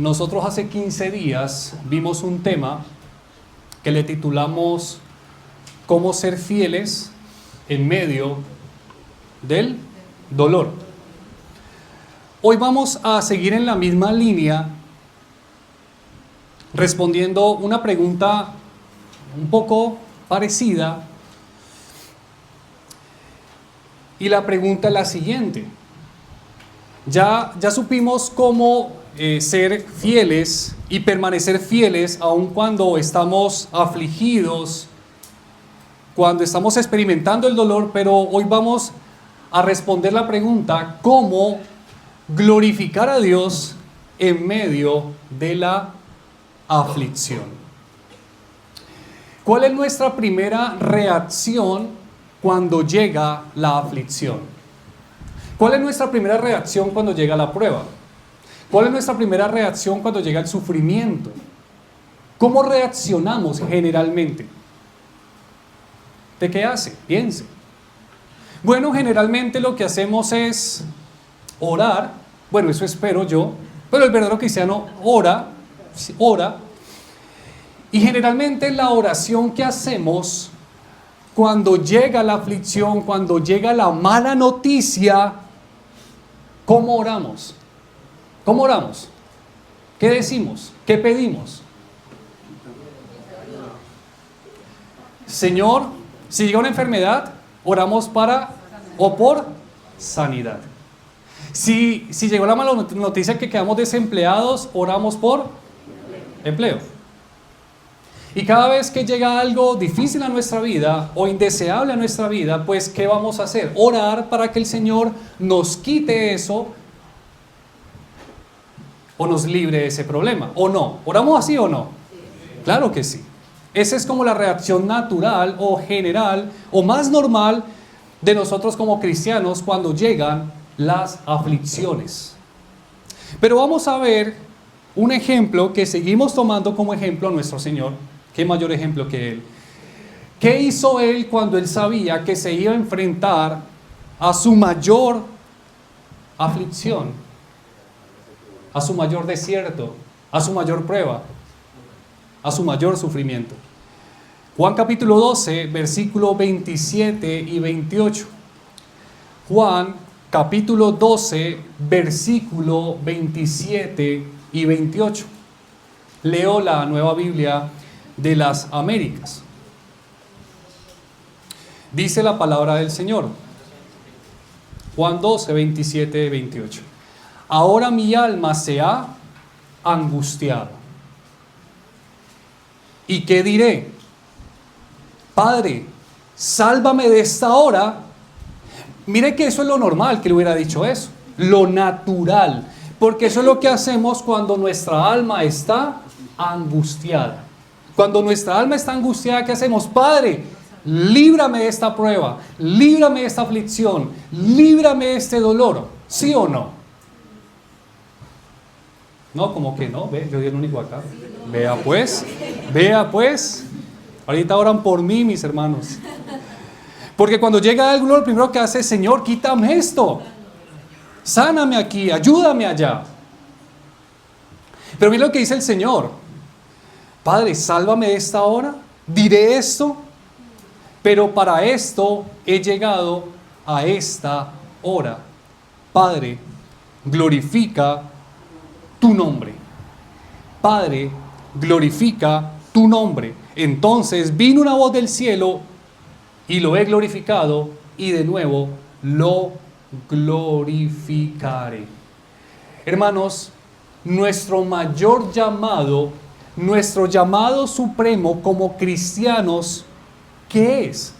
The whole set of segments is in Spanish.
Nosotros hace 15 días vimos un tema que le titulamos ¿Cómo ser fieles en medio del dolor? Hoy vamos a seguir en la misma línea respondiendo una pregunta un poco parecida. Y la pregunta es la siguiente. Ya supimos cómo ser fieles y permanecer fieles aun cuando estamos afligidos, cuando estamos experimentando el dolor, pero hoy vamos a responder la pregunta, ¿cómo glorificar a Dios en medio de la aflicción? ¿Cuál es nuestra primera reacción cuando llega la aflicción? ¿Cuál es nuestra primera reacción cuando llega la prueba? ¿Cuál es nuestra primera reacción cuando llega el sufrimiento? ¿Cómo reaccionamos generalmente? ¿De qué hace? Piense. Bueno, generalmente lo que hacemos es orar. Bueno, eso espero yo. Pero el verdadero cristiano ora. Y generalmente la oración que hacemos cuando llega la aflicción, cuando llega la mala noticia, ¿cómo oramos? ¿Cómo oramos? ¿Qué decimos? ¿Qué pedimos? Señor, si llega una enfermedad, oramos para o por sanidad. Si llegó la mala noticia que quedamos desempleados, oramos por empleo. Y cada vez que llega algo difícil a nuestra vida o indeseable a nuestra vida, pues ¿qué vamos a hacer? Orar para que el Señor nos quite eso o nos libre de ese problema, ¿o no? ¿Oramos así o no? Claro que sí. Esa es como la reacción natural o general o más normal de nosotros como cristianos cuando llegan las aflicciones. Pero vamos a ver un ejemplo que seguimos tomando como ejemplo a nuestro Señor. ¿Qué mayor ejemplo que Él? ¿Qué hizo Él cuando Él sabía que se iba a enfrentar a su mayor aflicción, a su mayor desierto, a su mayor prueba, a su mayor sufrimiento? Juan capítulo 12, versículo 27 y 28. Juan capítulo 12, versículo 27 y 28. Leo la Nueva Biblia de las Américas. Dice la palabra del Señor. Juan 12, 27, 28. Ahora mi alma se ha angustiado. ¿Y qué diré? Padre, sálvame de esta hora. Mire que eso es lo normal que le hubiera dicho eso. Lo natural. Porque eso es lo que hacemos cuando nuestra alma está angustiada. Cuando nuestra alma está angustiada, ¿qué hacemos? Padre, líbrame de esta prueba, líbrame de esta aflicción, líbrame de este dolor. ¿Sí o no? No, como que no, ve, yo soy el único acá. Vea pues. Ahorita oran por mí, mis hermanos. Porque cuando llega algo, lo primero que hace es, Señor, quítame esto. Sáname aquí, ayúdame allá. Pero mira lo que dice el Señor. Padre, sálvame de esta hora, diré esto, pero para esto he llegado a esta hora. Padre, glorifica tu nombre. Padre, glorifica tu nombre. Entonces vino una voz del cielo y lo he glorificado y de nuevo lo glorificaré. Hermanos, nuestro llamado supremo como cristianos, ¿qué es?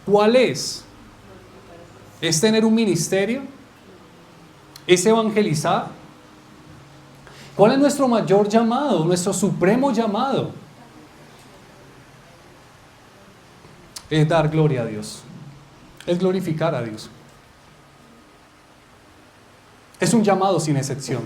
¿Cuál es? ¿Es tener un ministerio? ¿Es evangelizar? ¿Cuál es nuestro mayor llamado, nuestro supremo llamado? Es dar gloria a Dios. Es glorificar a Dios. Es un llamado sin excepción.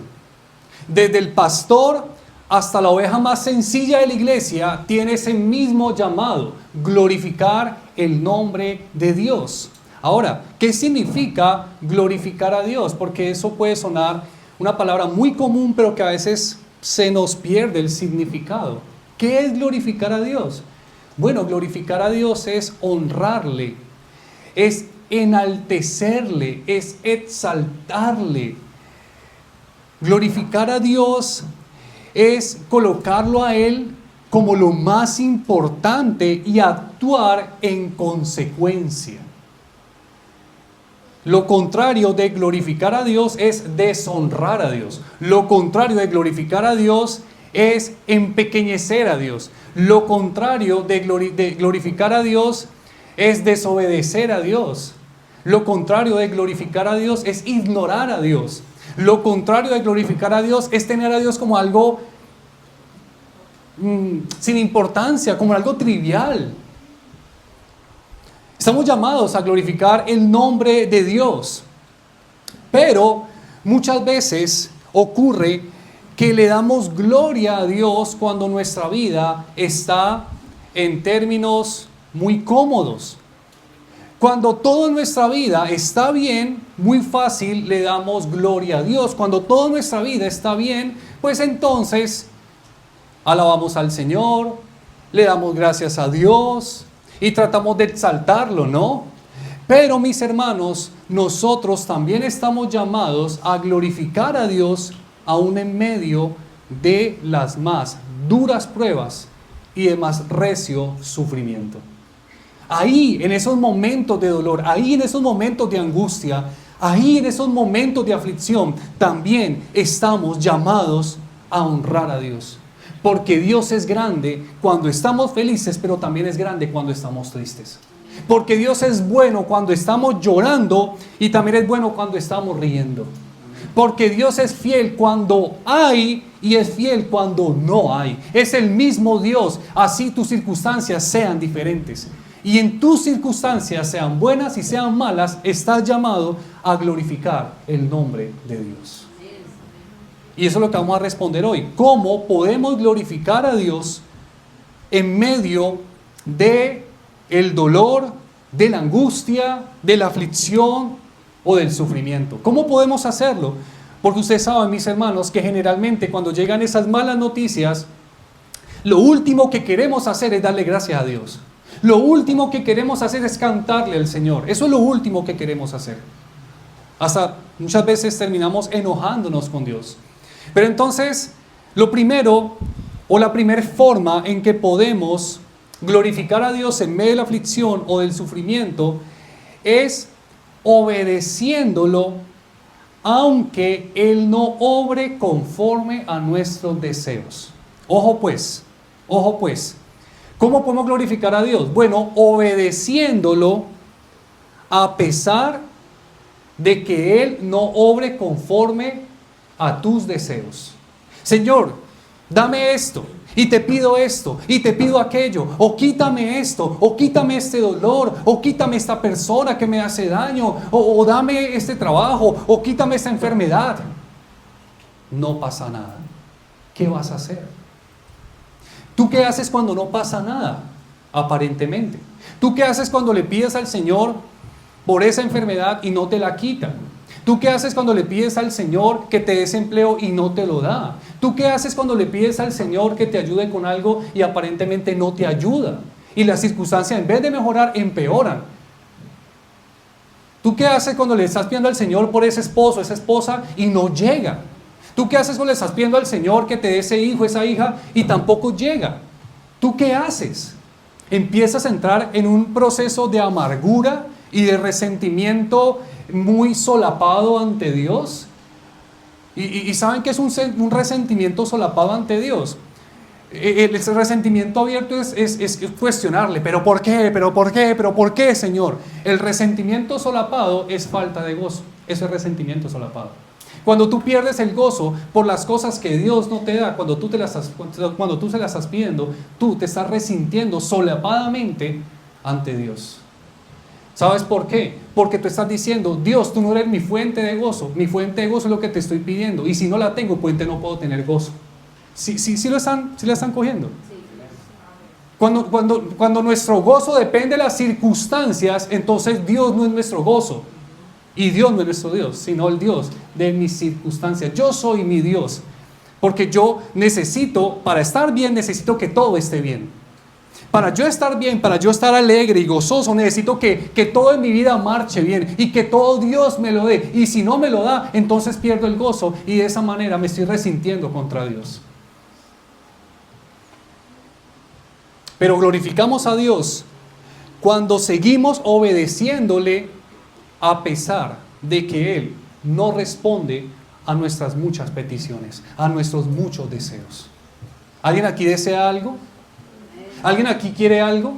Desde el pastor hasta la oveja más sencilla de la iglesia tiene ese mismo llamado, glorificar el nombre de Dios. Ahora, ¿qué significa glorificar a Dios? Porque eso puede sonar una palabra muy común, pero que a veces se nos pierde el significado. ¿Qué es glorificar a Dios? Bueno, glorificar a Dios es honrarle, es enaltecerle, es exaltarle. Glorificar a Dios es colocarlo a Él como lo más importante y actuar en consecuencia. Lo contrario de glorificar a Dios es deshonrar a Dios. Lo contrario de glorificar a Dios es empequeñecer a Dios. Lo contrario de glorificar a Dios es desobedecer a Dios. Lo contrario de glorificar a Dios es ignorar a Dios. Lo contrario de glorificar a Dios es tener a Dios como algo sin importancia, como algo trivial. Estamos llamados a glorificar el nombre de Dios, pero muchas veces ocurre que le damos gloria a Dios cuando nuestra vida está en términos muy cómodos. Cuando toda nuestra vida está bien, muy fácil le damos gloria a Dios. Cuando toda nuestra vida está bien, pues entonces alabamos al Señor, le damos gracias a Dios y tratamos de exaltarlo, ¿no? Pero mis hermanos, nosotros también estamos llamados a glorificar a Dios aún en medio de las más duras pruebas y de más recio sufrimiento. Ahí, en esos momentos de dolor, ahí en esos momentos de angustia, ahí en esos momentos de aflicción, también estamos llamados a honrar a Dios. Porque Dios es grande cuando estamos felices, pero también es grande cuando estamos tristes. Porque Dios es bueno cuando estamos llorando y también es bueno cuando estamos riendo. Porque Dios es fiel cuando hay y es fiel cuando no hay. Es el mismo Dios, así tus circunstancias sean diferentes. Y en tus circunstancias, sean buenas y sean malas, estás llamado a glorificar el nombre de Dios. Y eso es lo que vamos a responder hoy. ¿Cómo podemos glorificar a Dios en medio de el dolor, de la angustia, de la aflicción o del sufrimiento? ¿Cómo podemos hacerlo? Porque ustedes saben, mis hermanos, que generalmente cuando llegan esas malas noticias, lo último que queremos hacer es darle gracias a Dios. Lo último que queremos hacer es cantarle al Señor. Eso es lo último que queremos hacer. Hasta muchas veces terminamos enojándonos con Dios. Pero entonces, lo primero o la primera forma en que podemos glorificar a Dios en medio de la aflicción o del sufrimiento es obedeciéndolo, aunque Él no obre conforme a nuestros deseos. Ojo pues, ¿cómo podemos glorificar a Dios? Bueno, obedeciéndolo a pesar de que Él no obre conforme a tus deseos. Señor, dame esto, y te pido esto, y te pido aquello, o quítame esto, o quítame este dolor, o quítame esta persona que me hace daño, o dame este trabajo, o quítame esta enfermedad. No pasa nada. ¿Qué vas a hacer? ¿Tú qué haces cuando no pasa nada? Aparentemente. ¿Tú qué haces cuando le pides al Señor por esa enfermedad y no te la quita? ¿Tú qué haces cuando le pides al Señor que te dé ese empleo y no te lo da? ¿Tú qué haces cuando le pides al Señor que te ayude con algo y aparentemente no te ayuda? Y las circunstancias, en vez de mejorar, empeoran. ¿Tú qué haces cuando le estás pidiendo al Señor por ese esposo, esa esposa y no llega? ¿Tú qué haces cuando le estás pidiendo al Señor que te dé ese hijo, esa hija y tampoco llega? ¿Tú qué haces? Empiezas a entrar en un proceso de amargura y de resentimiento muy solapado ante Dios. Y ¿saben qué es un resentimiento solapado ante Dios? El resentimiento abierto es cuestionarle, ¿pero por qué? ¿Pero por qué? ¿Pero por qué, Señor? El resentimiento solapado es falta de gozo. Eso es resentimiento solapado. Cuando tú pierdes el gozo por las cosas que Dios no te da, cuando tú se las estás pidiendo, tú te estás resintiendo solapadamente ante Dios. ¿Sabes por qué? Porque tú estás diciendo, Dios, tú no eres mi fuente de gozo. Mi fuente de gozo es lo que te estoy pidiendo. Y si no la tengo, pues no puedo tener gozo. ¿Sí la están cogiendo? Cuando nuestro gozo depende de las circunstancias, entonces Dios no es nuestro gozo. Y Dios no es nuestro Dios, sino el Dios de mis circunstancias. Yo soy mi Dios. Porque yo necesito, para estar bien, necesito que todo esté bien. Para yo estar bien, para yo estar alegre y gozoso, necesito que todo en mi vida marche bien y que todo Dios me lo dé. Y si no me lo da, entonces pierdo el gozo y de esa manera me estoy resintiendo contra Dios. Pero glorificamos a Dios cuando seguimos obedeciéndole a pesar de que Él no responde a nuestras muchas peticiones, a nuestros muchos deseos. ¿Alguien aquí desea algo? ¿Alguien aquí quiere algo?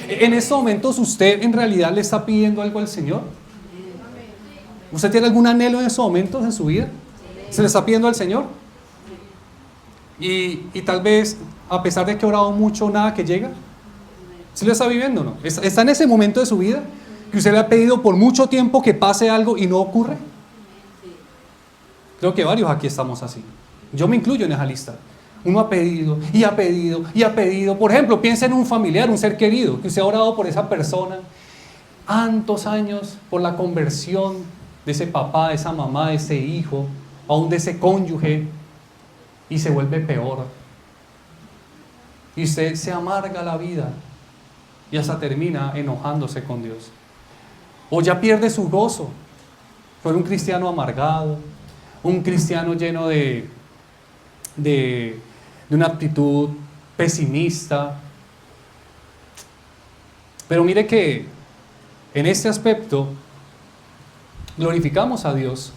En estos momentos usted en realidad le está pidiendo algo al Señor. ¿Usted tiene algún anhelo en estos momentos en su vida? ¿Se le está pidiendo al Señor? Y tal vez, a pesar de que ha orado mucho, nada que llega. ¿Sí lo está viviendo o no? ¿Está en ese momento de su vida que usted le ha pedido por mucho tiempo que pase algo y no ocurre? Creo que varios aquí estamos así. Yo me incluyo en esa lista. Uno ha pedido y ha pedido y ha pedido. Por ejemplo, piensa en un familiar, un ser querido, que usted ha orado por esa persona tantos años por la conversión de ese papá, de esa mamá, de ese hijo, aún de ese cónyuge, y se vuelve peor. Y usted se amarga la vida y hasta termina enojándose con Dios. O ya pierde su gozo. Fue un cristiano amargado, un cristiano lleno de una actitud pesimista. Pero mire que en este aspecto glorificamos a Dios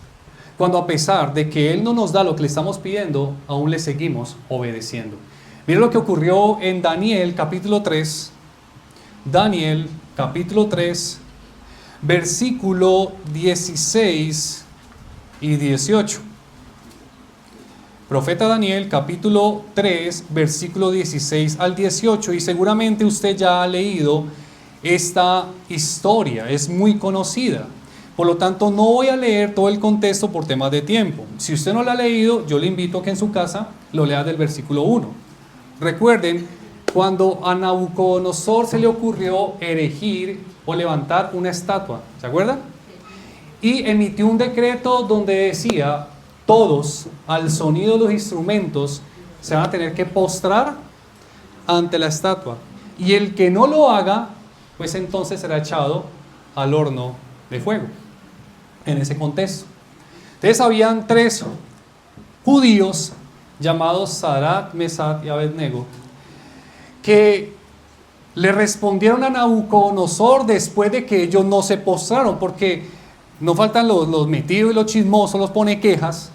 cuando, a pesar de que Él no nos da lo que le estamos pidiendo, aún le seguimos obedeciendo. Mire lo que ocurrió en Daniel capítulo 3. Daniel capítulo 3, versículo 16 y 18. Profeta Daniel, capítulo 3, versículo 16 al 18, y seguramente usted ya ha leído esta historia, es muy conocida. Por lo tanto, no voy a leer todo el contexto por temas de tiempo. Si usted no lo ha leído, yo le invito a que en su casa lo lea del versículo 1. Recuerden, cuando a Nabucodonosor se le ocurrió erigir o levantar una estatua, ¿se acuerdan? Y emitió un decreto donde decía: todos, al sonido de los instrumentos, se van a tener que postrar ante la estatua. Y el que no lo haga, pues entonces será echado al horno de fuego. En ese contexto. Entonces habían 3 judíos llamados Sadrach, Mesach y Abednego que le respondieron a Nabucodonosor después de que ellos no se postraron, porque no faltan los metidos y los chismosos, los pone quejas,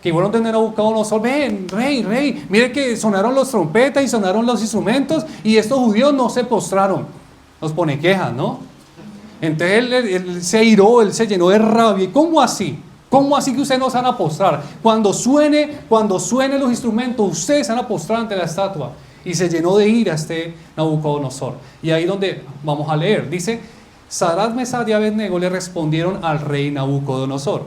que fueron a tener a Nabucodonosor: ven, rey, mire que sonaron los trompetas y sonaron los instrumentos y estos judíos no se postraron. Los pone quejas, ¿no? Entonces él se airó, él se llenó de rabia. ¿Y cómo así? ¿Cómo así que ustedes no se van a postrar? Cuando suene los instrumentos, ustedes se van a postrar ante la estatua. Y se llenó de ira Nabucodonosor. Y ahí donde vamos a leer, dice: Sadrach, Mesach y Abednego le respondieron al rey Nabucodonosor: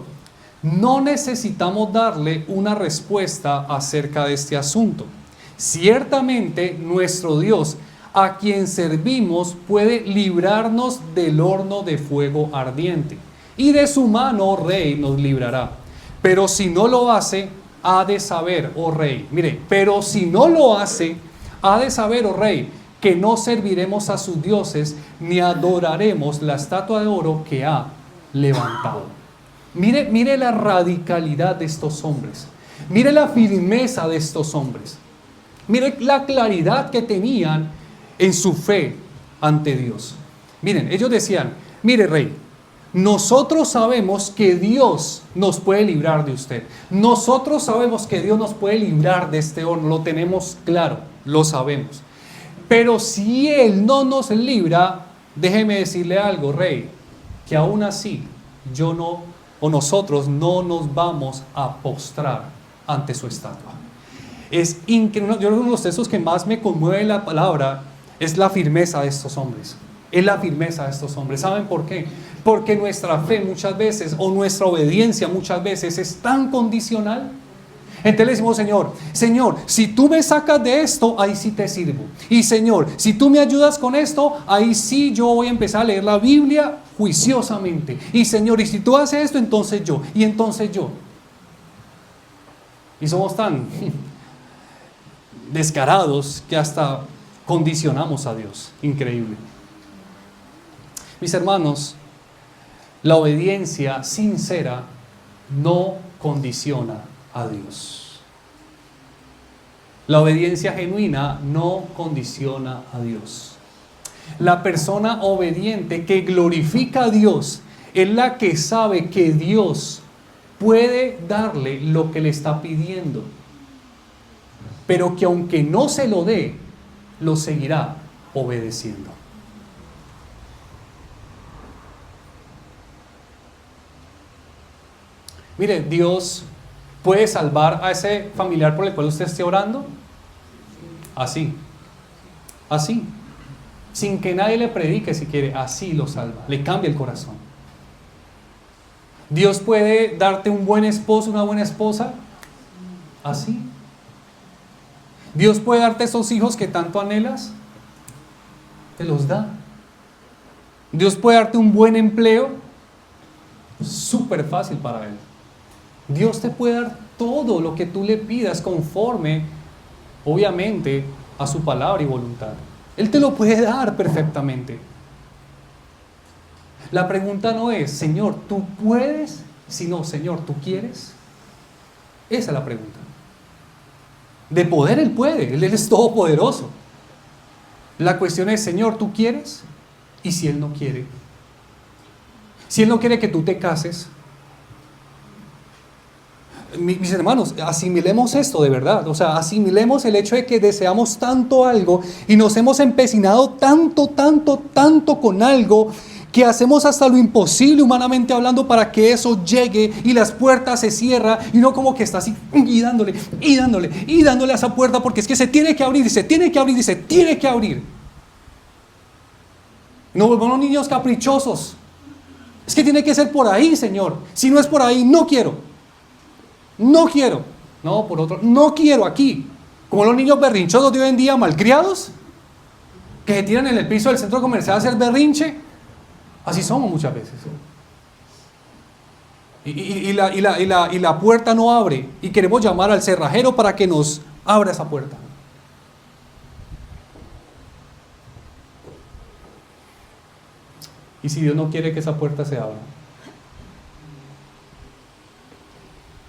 no necesitamos darle una respuesta acerca de este asunto. Ciertamente nuestro Dios, a quien servimos, puede librarnos del horno de fuego ardiente, y de su mano, oh rey, nos librará. Pero si no lo hace, ha de saber, oh rey, mire, pero si no lo hace, ha de saber, oh rey, que no serviremos a sus dioses, ni adoraremos la estatua de oro que ha levantado. Mire la radicalidad de estos hombres. Mire la firmeza de estos hombres. Mire la claridad que tenían en su fe ante Dios. Miren, ellos decían: mire, rey, nosotros sabemos que Dios nos puede librar de usted. Nosotros sabemos que Dios nos puede librar de este horno. Lo tenemos claro, lo sabemos. Pero si Él no nos libra, déjeme decirle algo, rey, que aún así yo no, o nosotros no nos vamos a postrar ante su estatua. Es increíble. Yo creo que uno de los textos que más me conmueve la palabra es la firmeza de estos hombres. Es la firmeza de estos hombres. ¿Saben por qué? Porque nuestra fe muchas veces, o nuestra obediencia muchas veces, es tan condicional. Entonces le decimos: Señor, si tú me sacas de esto, ahí sí te sirvo. Y Señor, si tú me ayudas con esto, ahí sí yo voy a empezar a leer la Biblia juiciosamente. Y Señor, y si tú haces esto, entonces yo. Y entonces yo. Y somos tan descarados que hasta condicionamos a Dios. Increíble. Mis hermanos, la obediencia sincera no condiciona a Dios. La obediencia genuina no condiciona a Dios. La persona obediente que glorifica a Dios es la que sabe que Dios puede darle lo que le está pidiendo, pero que aunque no se lo dé, lo seguirá obedeciendo. Mire, Dios puede salvar a ese familiar por el cual usted esté orando. Así. Sin que nadie le predique si quiere, así lo salva. Le cambia el corazón. Dios puede darte un buen esposo, una buena esposa. Así. Dios puede darte esos hijos que tanto anhelas. Te los da. Dios puede darte un buen empleo. Súper fácil para Él. Dios te puede dar todo lo que tú le pidas conforme, obviamente, a su palabra y voluntad. Él te lo puede dar perfectamente. La pregunta no es, Señor, ¿tú puedes? Sino, Señor, ¿tú quieres? Esa es la pregunta. De poder Él puede, Él es todopoderoso. La cuestión es, Señor, ¿tú quieres? ¿Y si Él no quiere? Si Él no quiere que tú te cases. Mis hermanos, asimilemos esto de verdad. O sea, asimilemos el hecho de que deseamos tanto algo y nos hemos empecinado tanto con algo que hacemos hasta lo imposible humanamente hablando para que eso llegue y las puertas se cierran y no como que está así y dándole a esa puerta porque es que se tiene que abrir y se tiene que abrir y se tiene que abrir. No volvamos niños caprichosos. Es que tiene que ser por ahí, Señor. Si no es por ahí, no quiero. No quiero. No, por otro, no quiero aquí. Como los niños berrinchosos de hoy en día, malcriados, que se tiran en el piso del centro comercial a hacer berrinche. Así somos muchas veces. Y la puerta no abre. Y queremos llamar al cerrajero para que nos abra esa puerta. ¿Y si Dios no quiere que esa puerta se abra?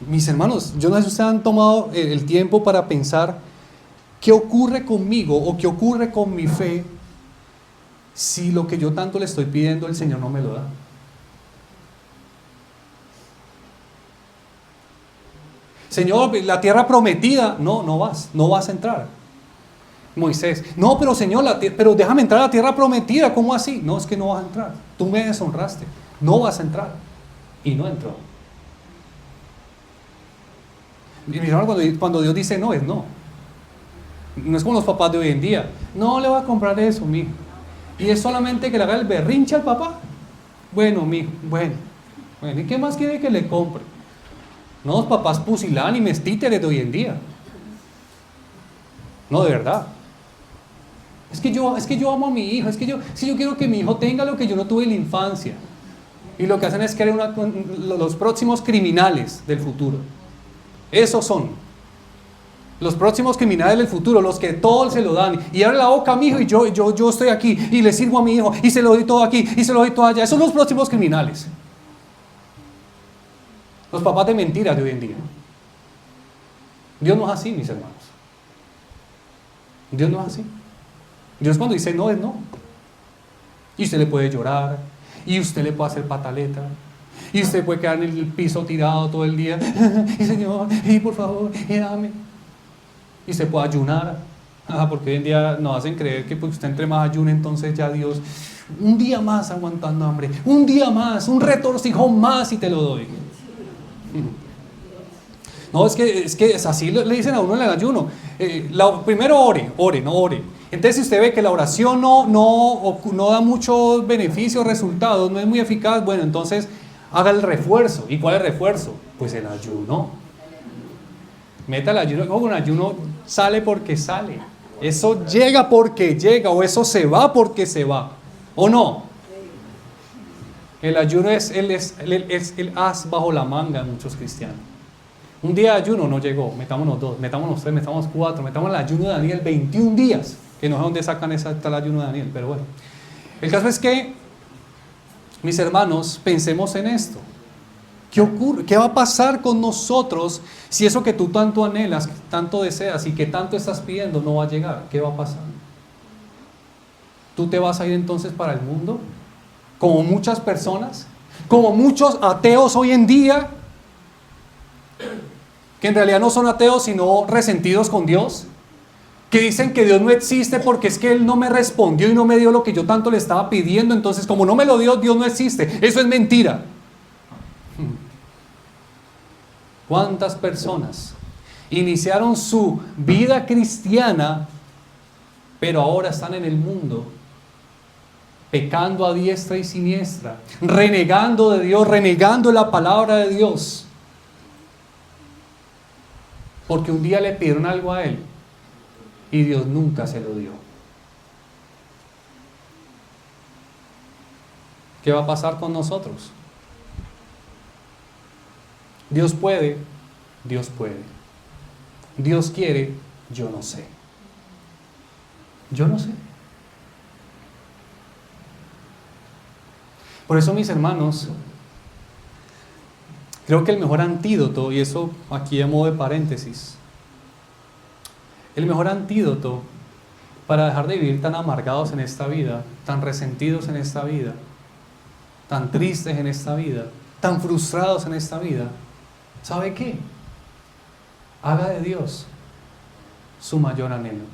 Mis hermanos, yo no sé si ustedes han tomado el tiempo para pensar qué ocurre conmigo o qué ocurre con mi fe si lo que yo tanto le estoy pidiendo el Señor no me lo da. Señor, la tierra prometida, no vas a entrar. Moisés, no, pero Señor, pero déjame entrar a la tierra prometida, ¿cómo así? No, es que no vas a entrar, tú me deshonraste, no vas a entrar. Y no entró. Y mi hermano, cuando Dios dice no, es no. No es como los papás de hoy en día. No le voy a comprar eso, mijo. Y es solamente que le haga el berrinche al papá. Bueno, mijo, bueno. ¿Y qué más quiere que le compre? No, los papás pusilánimes, títeres de hoy en día. No, de verdad. Es que yo amo a mi hijo. Es que yo quiero que mi hijo tenga lo que yo no tuve en la infancia. Y lo que hacen es crear los próximos criminales del futuro. Esos son los próximos criminales del futuro, los que todo se lo dan. Y abre la boca a mi hijo y yo estoy aquí y le sirvo a mi hijo y se lo doy todo aquí y se lo doy todo allá. Esos son los próximos criminales. Los papás de mentiras de hoy en día. Dios no es así, mis hermanos. Dios no es así. Dios cuando dice no es no. Y usted le puede llorar y usted le puede hacer pataleta. Y usted puede quedar en el piso tirado todo el día. Y Señor, y por favor, y dame. Y usted puede ayunar. Porque hoy en día nos hacen creer que pues usted entre más ayune, entonces ya Dios, un día más aguantando hambre, un día más, un retorcijón más y te lo doy. No, es que es así le dicen a uno en el ayuno. Primero ore. Entonces si usted ve que la oración no da muchos beneficios, resultados, no es muy eficaz, bueno, entonces haga el refuerzo. ¿Y cuál es el refuerzo? Pues el ayuno. Meta el ayuno. Con ayuno sale porque sale. Eso llega porque llega, o eso se va porque se va. ¿O no? El ayuno es el as bajo la manga de muchos cristianos. Un día de ayuno no llegó, metámonos 2, metámonos 3, metámonos 4, metamos el ayuno de Daniel 21 días, que no sé dónde sacan tal ayuno de Daniel, pero bueno. El caso es que, mis hermanos, pensemos en esto. ¿Qué ocurre? ¿Qué va a pasar con nosotros si eso que tú tanto anhelas, tanto deseas y que tanto estás pidiendo no va a llegar? ¿Qué va a pasar? ¿Tú te vas a ir entonces para el mundo? Como muchas personas, como muchos ateos hoy en día, que en realidad no son ateos sino resentidos con Dios, que dicen que Dios no existe porque es que Él no me respondió y no me dio lo que yo tanto le estaba pidiendo, entonces como no me lo dio, Dios no existe. Eso es mentira. ¿Cuántas personas iniciaron su vida cristiana, pero ahora están en el mundo, pecando a diestra y siniestra, renegando de Dios, renegando la palabra de Dios? Porque un día le pidieron algo a Él y Dios nunca se lo dio. ¿Qué va a pasar con nosotros? Dios puede, Dios puede. Dios quiere, yo no sé. Yo no sé. Por eso, mis hermanos, creo que el mejor antídoto, y eso aquí a modo de paréntesis, el mejor antídoto para dejar de vivir tan amargados en esta vida, tan resentidos en esta vida, tan tristes en esta vida, tan frustrados en esta vida, ¿sabe qué? Haga de Dios su mayor anhelo.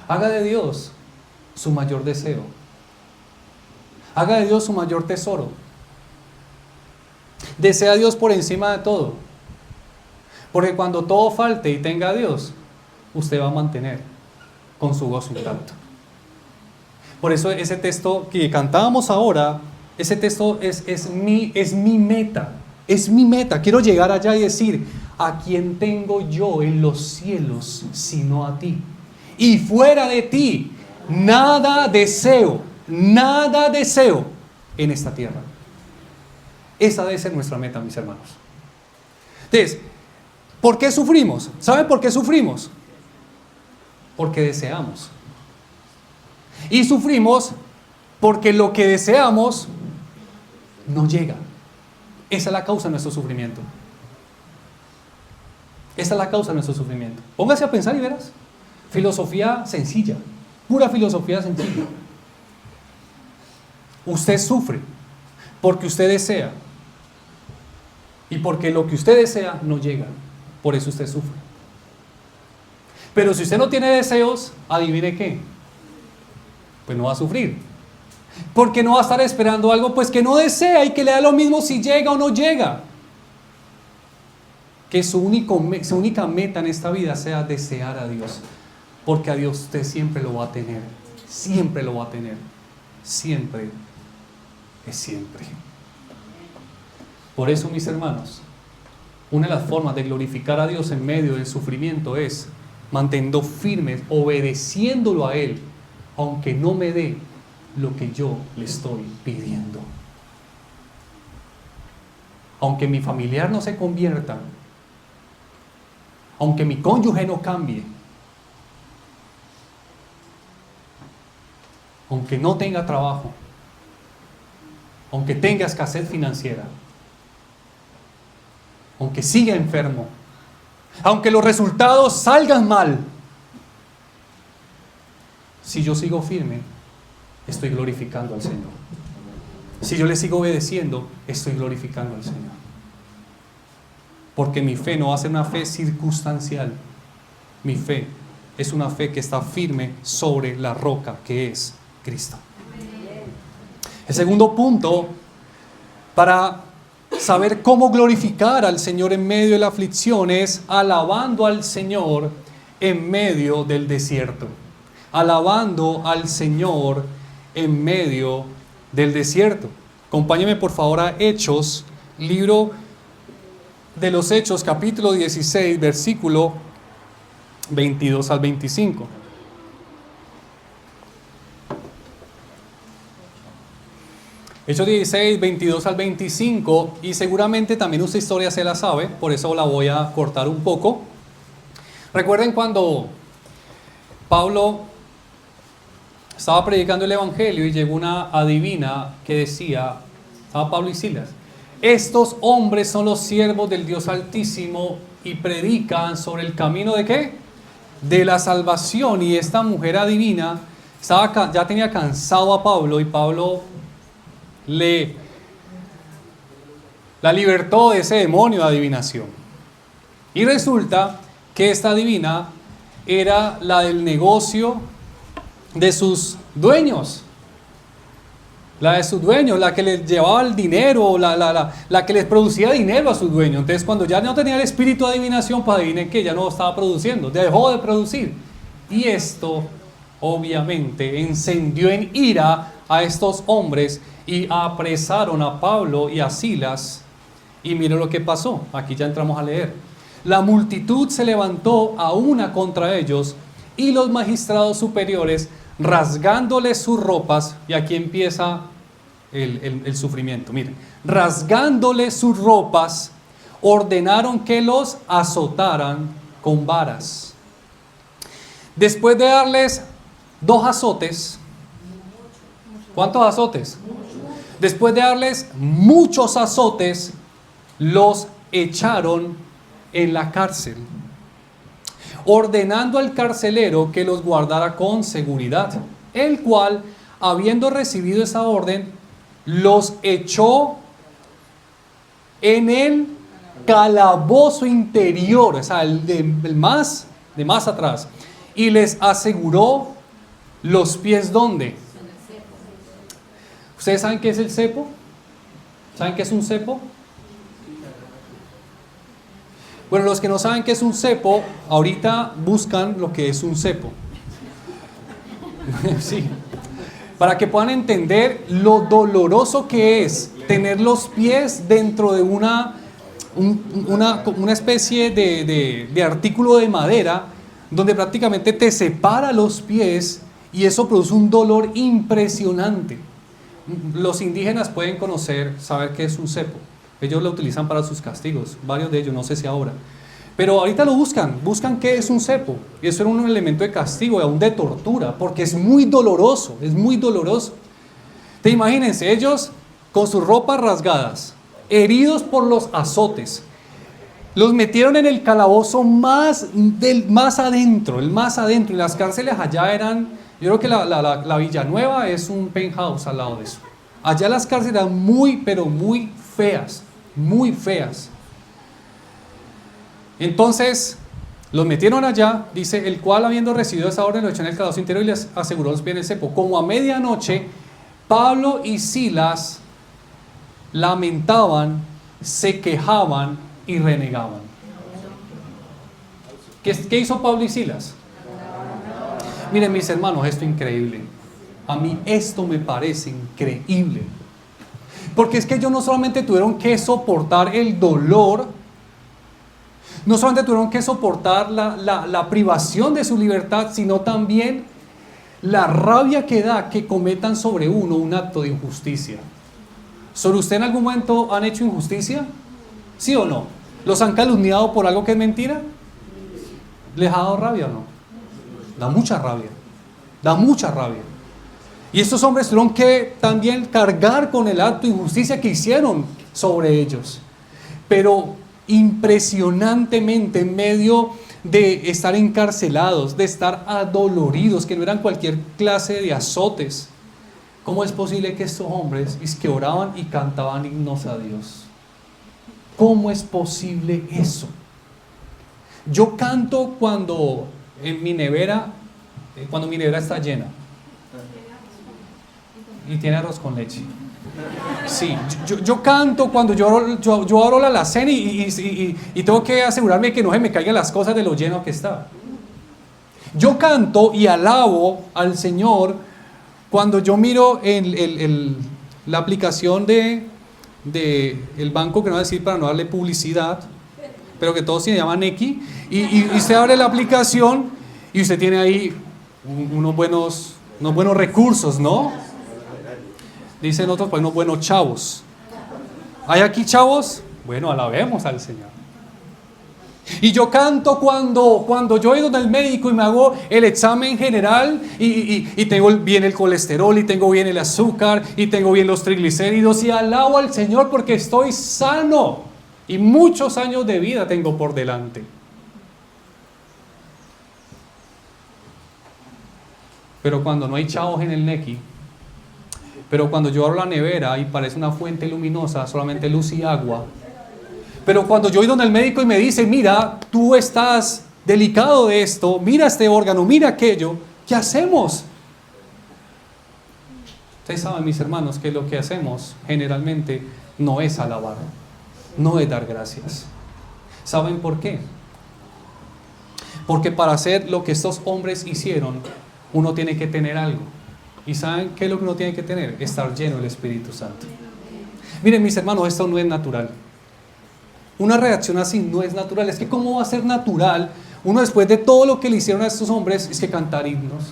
Haga de Dios su mayor deseo. Haga de Dios su mayor tesoro. Desea a Dios por encima de todo. Porque cuando todo falte y tenga a Dios, usted va a mantener con su gozo intacto. Por eso ese texto que cantábamos ahora, ese texto es mi meta. Es mi meta. Quiero llegar allá y decir: ¿a quién tengo yo en los cielos sino a ti? Y fuera de ti, nada deseo en esta tierra. Esa debe ser nuestra meta, mis hermanos. Entonces, ¿por qué sufrimos? ¿Saben por qué sufrimos? Porque deseamos. Y sufrimos porque lo que deseamos no llega. Esa es la causa de nuestro sufrimiento. Esa es la causa de nuestro sufrimiento. Póngase a pensar y verás. Filosofía sencilla, pura filosofía sencilla. Usted sufre porque usted desea. Y porque lo que usted desea no llega. Por eso usted sufre. Pero si usted no tiene deseos, adivine qué. Pues no va a sufrir. Porque no va a estar esperando algo pues que no desea y que le da lo mismo si llega o no llega. Que su única meta en esta vida sea desear a Dios. Porque a Dios usted siempre lo va a tener. Siempre lo va a tener. Siempre es siempre. Por eso, mis hermanos, una de las formas de glorificar a Dios en medio del sufrimiento es manteniendo firmes, obedeciéndolo a Él, aunque no me dé lo que yo le estoy pidiendo. Aunque mi familiar no se convierta, aunque mi cónyuge no cambie, aunque no tenga trabajo, aunque tenga escasez financiera, aunque siga enfermo, aunque los resultados salgan mal, si yo sigo firme, estoy glorificando al Señor. Si yo le sigo obedeciendo, estoy glorificando al Señor. Porque mi fe no va a ser una fe circunstancial. Mi fe es una fe que está firme sobre la roca que es Cristo. El segundo punto, para saber cómo glorificar al Señor en medio de la aflicción, es alabando al Señor en medio del desierto. Alabando al Señor en medio del desierto. Acompáñeme por favor a Hechos, libro de los Hechos, capítulo 16, versículo 22 al 25. Hechos 16, 22 al 25, y seguramente también esta historia se la sabe, por eso la voy a cortar un poco. Recuerden cuando Pablo estaba predicando el Evangelio y llegó una adivina que decía, estaba Pablo y Silas, estos hombres son los siervos del Dios Altísimo y predican sobre el camino ¿de qué? De la salvación. Y esta mujer adivina ya tenía cansado a Pablo, y Pablo la libertó de ese demonio de adivinación. Y resulta que esta adivina era la del negocio de sus dueños. La de sus dueños, la que les llevaba el dinero, la que les producía dinero a sus dueños. Entonces, cuando ya no tenía el espíritu de adivinación, pues adivinen que ya no estaba produciendo, dejó de producir. Y esto, obviamente, encendió en ira a estos hombres y apresaron a Pablo y a Silas. Y miren lo que pasó. Aquí ya entramos a leer. La multitud se levantó a una contra ellos, y los magistrados superiores, rasgándoles sus ropas, y aquí empieza el sufrimiento, miren, rasgándoles sus ropas, ordenaron que los azotaran con varas. Después de darles 2 azotes, ¿cuántos azotes? Después de darles muchos azotes, los echaron en la cárcel, ordenando al carcelero que los guardara con seguridad, el cual, habiendo recibido esa orden, los echó en el calabozo interior, o sea, de más atrás, y les aseguró los pies, ¿dónde? ¿Ustedes saben qué es el cepo? ¿Saben qué es un cepo? Bueno, los que no saben qué es un cepo, ahorita buscan lo que es un cepo. Sí. Para que puedan entender lo doloroso que es tener los pies dentro de una especie de artículo de madera, donde prácticamente te separa los pies, y eso produce un dolor impresionante. Los indígenas pueden saber qué es un cepo. Ellos lo utilizan para sus castigos, varios de ellos, no sé si ahora. Pero ahorita lo buscan qué es un cepo. Y eso era un elemento de castigo, aún de tortura, porque es muy doloroso, es muy doloroso. Te imagínense, ellos con sus ropas rasgadas, heridos por los azotes, los metieron en el calabozo más adentro, el más adentro. Y las cárceles allá eran, yo creo que la Villanueva es un penthouse al lado de eso. Allá las cárceles eran muy, pero muy feas, muy feas. Entonces, los metieron allá, dice, el cual habiendo recibido esa orden, lo echó en el calabozo interior y les aseguró los pies en el cepo. Como a medianoche, Pablo y Silas lamentaban, se quejaban y renegaban. ¿Qué hizo Pablo y Silas? Miren, mis hermanos, esto es increíble. A mí esto me parece increíble. Porque es que ellos no solamente tuvieron que soportar el dolor, no solamente tuvieron que soportar la privación de su libertad, sino también la rabia que da que cometan sobre uno un acto de injusticia. ¿Sobre usted en algún momento han hecho injusticia? ¿Sí o no? ¿Los han calumniado por algo que es mentira? ¿Les ha dado rabia o no? Da mucha rabia. Da mucha rabia. Y estos hombres tuvieron que también cargar con el acto de injusticia que hicieron sobre ellos. Pero impresionantemente, en medio de estar encarcelados, de estar adoloridos, que no eran cualquier clase de azotes, ¿cómo es posible que estos hombres que oraban y cantaban himnos a Dios? ¿Cómo es posible eso? Yo canto cuando mi nevera está llena y tiene arroz con leche. Sí, yo canto cuando yo abro la alacena y tengo que asegurarme que no se me caigan las cosas de lo lleno que está. Yo canto y alabo al Señor cuando yo miro la aplicación del banco, que no voy a decir para no darle publicidad, pero que todos se llaman Nequi, y usted abre la aplicación y usted tiene ahí unos buenos recursos, ¿no? Dicen otros, pues unos buenos chavos. ¿Hay aquí chavos? Bueno, alabemos al Señor. Y yo canto cuando yo he ido al médico y me hago el examen general y tengo bien el colesterol y tengo bien el azúcar y tengo bien los triglicéridos y alabo al Señor porque estoy sano y muchos años de vida tengo por delante. Pero cuando no hay chavos en el nequi, pero cuando yo abro la nevera y parece una fuente luminosa, solamente luz y agua. Pero cuando yo he ido al médico y me dice, mira, tú estás delicado de esto, mira este órgano, mira aquello, ¿qué hacemos? Ustedes saben, mis hermanos, que lo que hacemos generalmente no es alabar, no es dar gracias. ¿Saben por qué? Porque para hacer lo que estos hombres hicieron, uno tiene que tener algo. ¿Y saben qué es lo que uno tiene que tener? Estar lleno del Espíritu Santo. Miren, mis hermanos, esto no es natural. Una reacción así no es natural. Es que ¿cómo va a ser natural uno después de todo lo que le hicieron a estos hombres? Es que cantar himnos.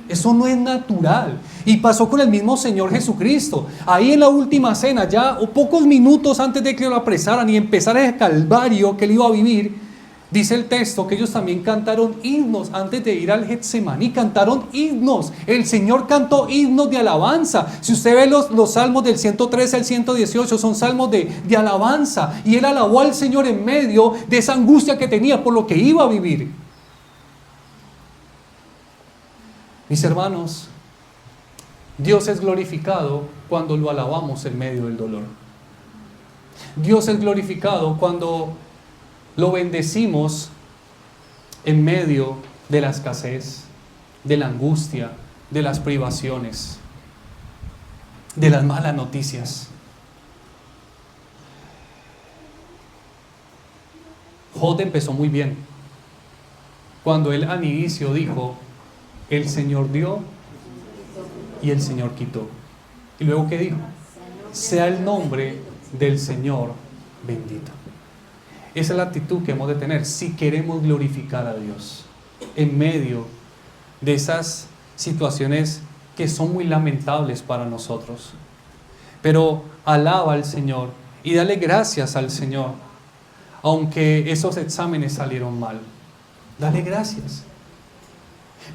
Eso no es natural. Y pasó con el mismo Señor Jesucristo. Ahí en la última cena, ya o pocos minutos antes de que lo apresaran y empezara el calvario que él iba a vivir, dice el texto que ellos también cantaron himnos antes de ir al Getsemaní. Cantaron himnos. El Señor cantó himnos de alabanza. Si usted ve los salmos del 113 al 118, son salmos de alabanza. Y él alabó al Señor en medio de esa angustia que tenía por lo que iba a vivir. Mis hermanos, Dios es glorificado cuando lo alabamos en medio del dolor. Dios es glorificado cuando lo bendecimos en medio de la escasez, de la angustia, de las privaciones, de las malas noticias. Job empezó muy bien cuando él al inicio dijo: el Señor dio y el Señor quitó. Y luego ¿qué dijo? Sea el nombre del Señor bendito. Esa es la actitud que hemos de tener si queremos glorificar a Dios en medio de esas situaciones que son muy lamentables para nosotros. Pero alaba al Señor y dale gracias al Señor, aunque esos exámenes salieron mal. Dale gracias.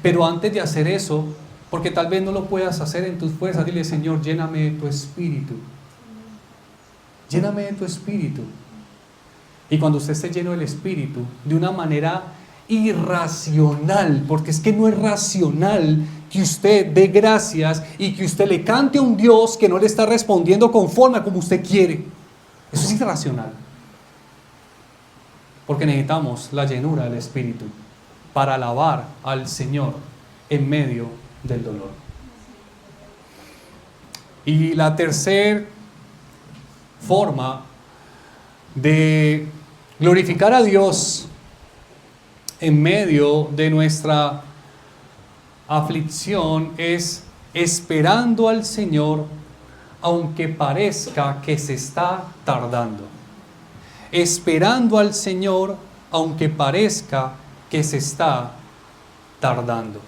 Pero antes de hacer eso, porque tal vez no lo puedas hacer en tus fuerzas, dile: Señor, lléname de tu espíritu. Lléname de tu espíritu. Y cuando usted esté lleno del Espíritu, de una manera irracional, porque es que no es racional que usted dé gracias y que usted le cante a un Dios que no le está respondiendo conforme a como usted quiere. Eso es irracional. Porque necesitamos la llenura del Espíritu para alabar al Señor en medio del dolor. Y la tercera forma de glorificar a Dios en medio de nuestra aflicción es esperando al Señor aunque parezca que se está tardando. Esperando al Señor aunque parezca que se está tardando.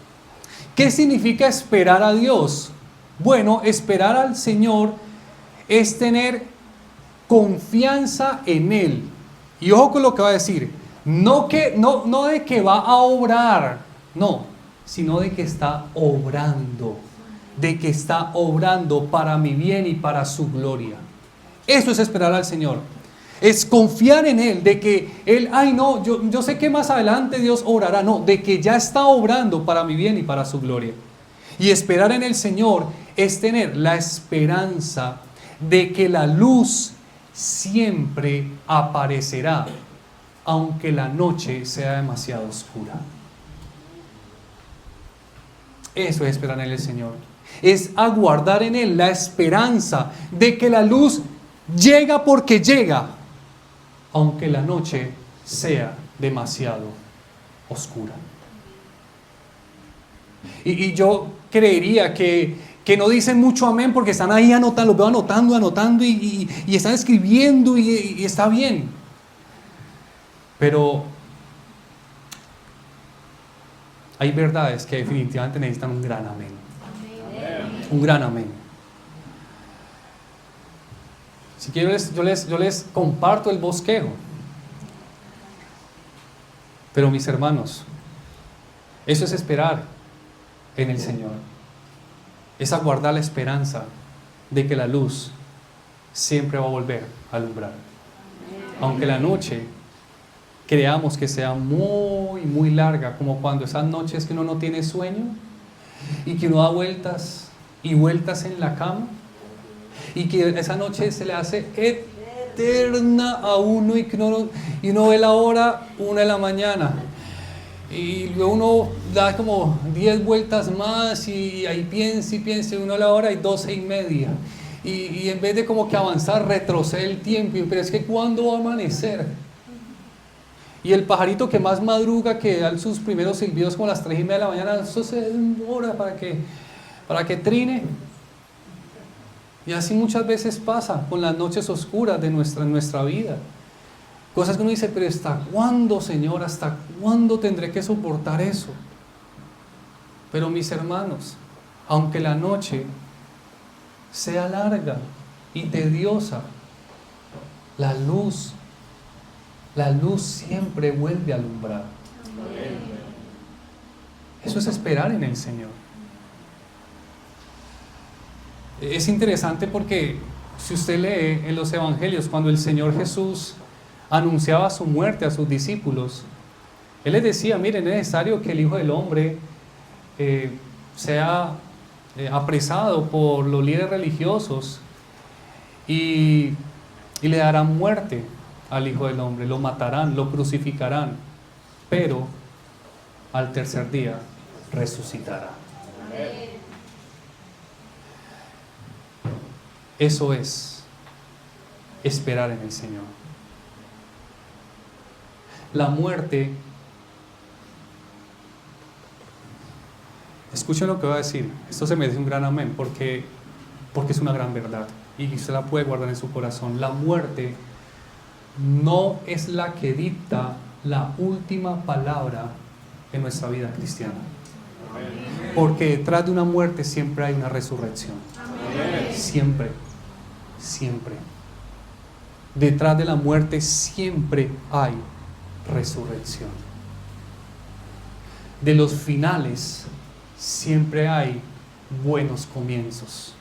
¿Qué significa esperar a Dios? Bueno, esperar al Señor es tener confianza en Él. Y ojo con lo que va a decir. No de que va a obrar, no, sino de que está obrando. De que está obrando para mi bien y para su gloria. Eso es esperar al Señor. Es confiar en Él, de que Él, yo sé que más adelante Dios obrará. No, de que ya está obrando para mi bien y para su gloria. Y esperar en el Señor es tener la esperanza de que la luz siempre aparecerá, aunque la noche sea demasiado oscura. Eso es esperar en el Señor. Es aguardar en Él la esperanza de que la luz llega porque llega, aunque la noche sea demasiado oscura. Y yo creería que no dicen mucho amén porque están ahí anotando, los veo anotando y están escribiendo y está bien. Pero hay verdades que definitivamente necesitan un gran amén. Un gran amén. Si quiero, yo les comparto el bosquejo. Pero mis hermanos, eso es esperar en el Señor. Es aguardar la esperanza de que la luz siempre va a volver a alumbrar. Aunque la noche creamos que sea muy, muy larga, como cuando esas noches que uno no tiene sueño y que uno da vueltas y vueltas en la cama y que esa noche se le hace eterna a uno y que uno ve la hora 1 de la mañana y luego uno da como 10 vueltas más y ahí piensa y piensa, uno a la hora y 12:30 y en vez de como que avanzar retrocede el tiempo, pero es que ¿cuándo va a amanecer? Y el pajarito que más madruga, que da sus primeros silbidos como a las 3:30 de la mañana, eso se demora para que trine. Y así muchas veces pasa con las noches oscuras de nuestra vida. Cosas que uno dice, pero ¿hasta cuándo, Señor? ¿Hasta cuándo tendré que soportar eso? Pero mis hermanos, aunque la noche sea larga y tediosa, la luz siempre vuelve a alumbrar. Eso es esperar en el Señor. Es interesante porque si usted lee en los evangelios, cuando el Señor Jesús anunciaba su muerte a sus discípulos, Él les decía, miren, es necesario que el Hijo del Hombre sea apresado por los líderes religiosos y le darán muerte al Hijo del Hombre, lo matarán, lo crucificarán, pero al tercer día resucitará. Eso es esperar en el Señor. La muerte, escuchen lo que voy a decir, esto se merece un gran amén, porque es una gran verdad y usted la puede guardar en su corazón. La muerte no es la que dicta la última palabra en nuestra vida cristiana, porque detrás de una muerte siempre hay una resurrección. Siempre. Detrás de la muerte siempre hay resurrección. De los finales siempre hay buenos comienzos.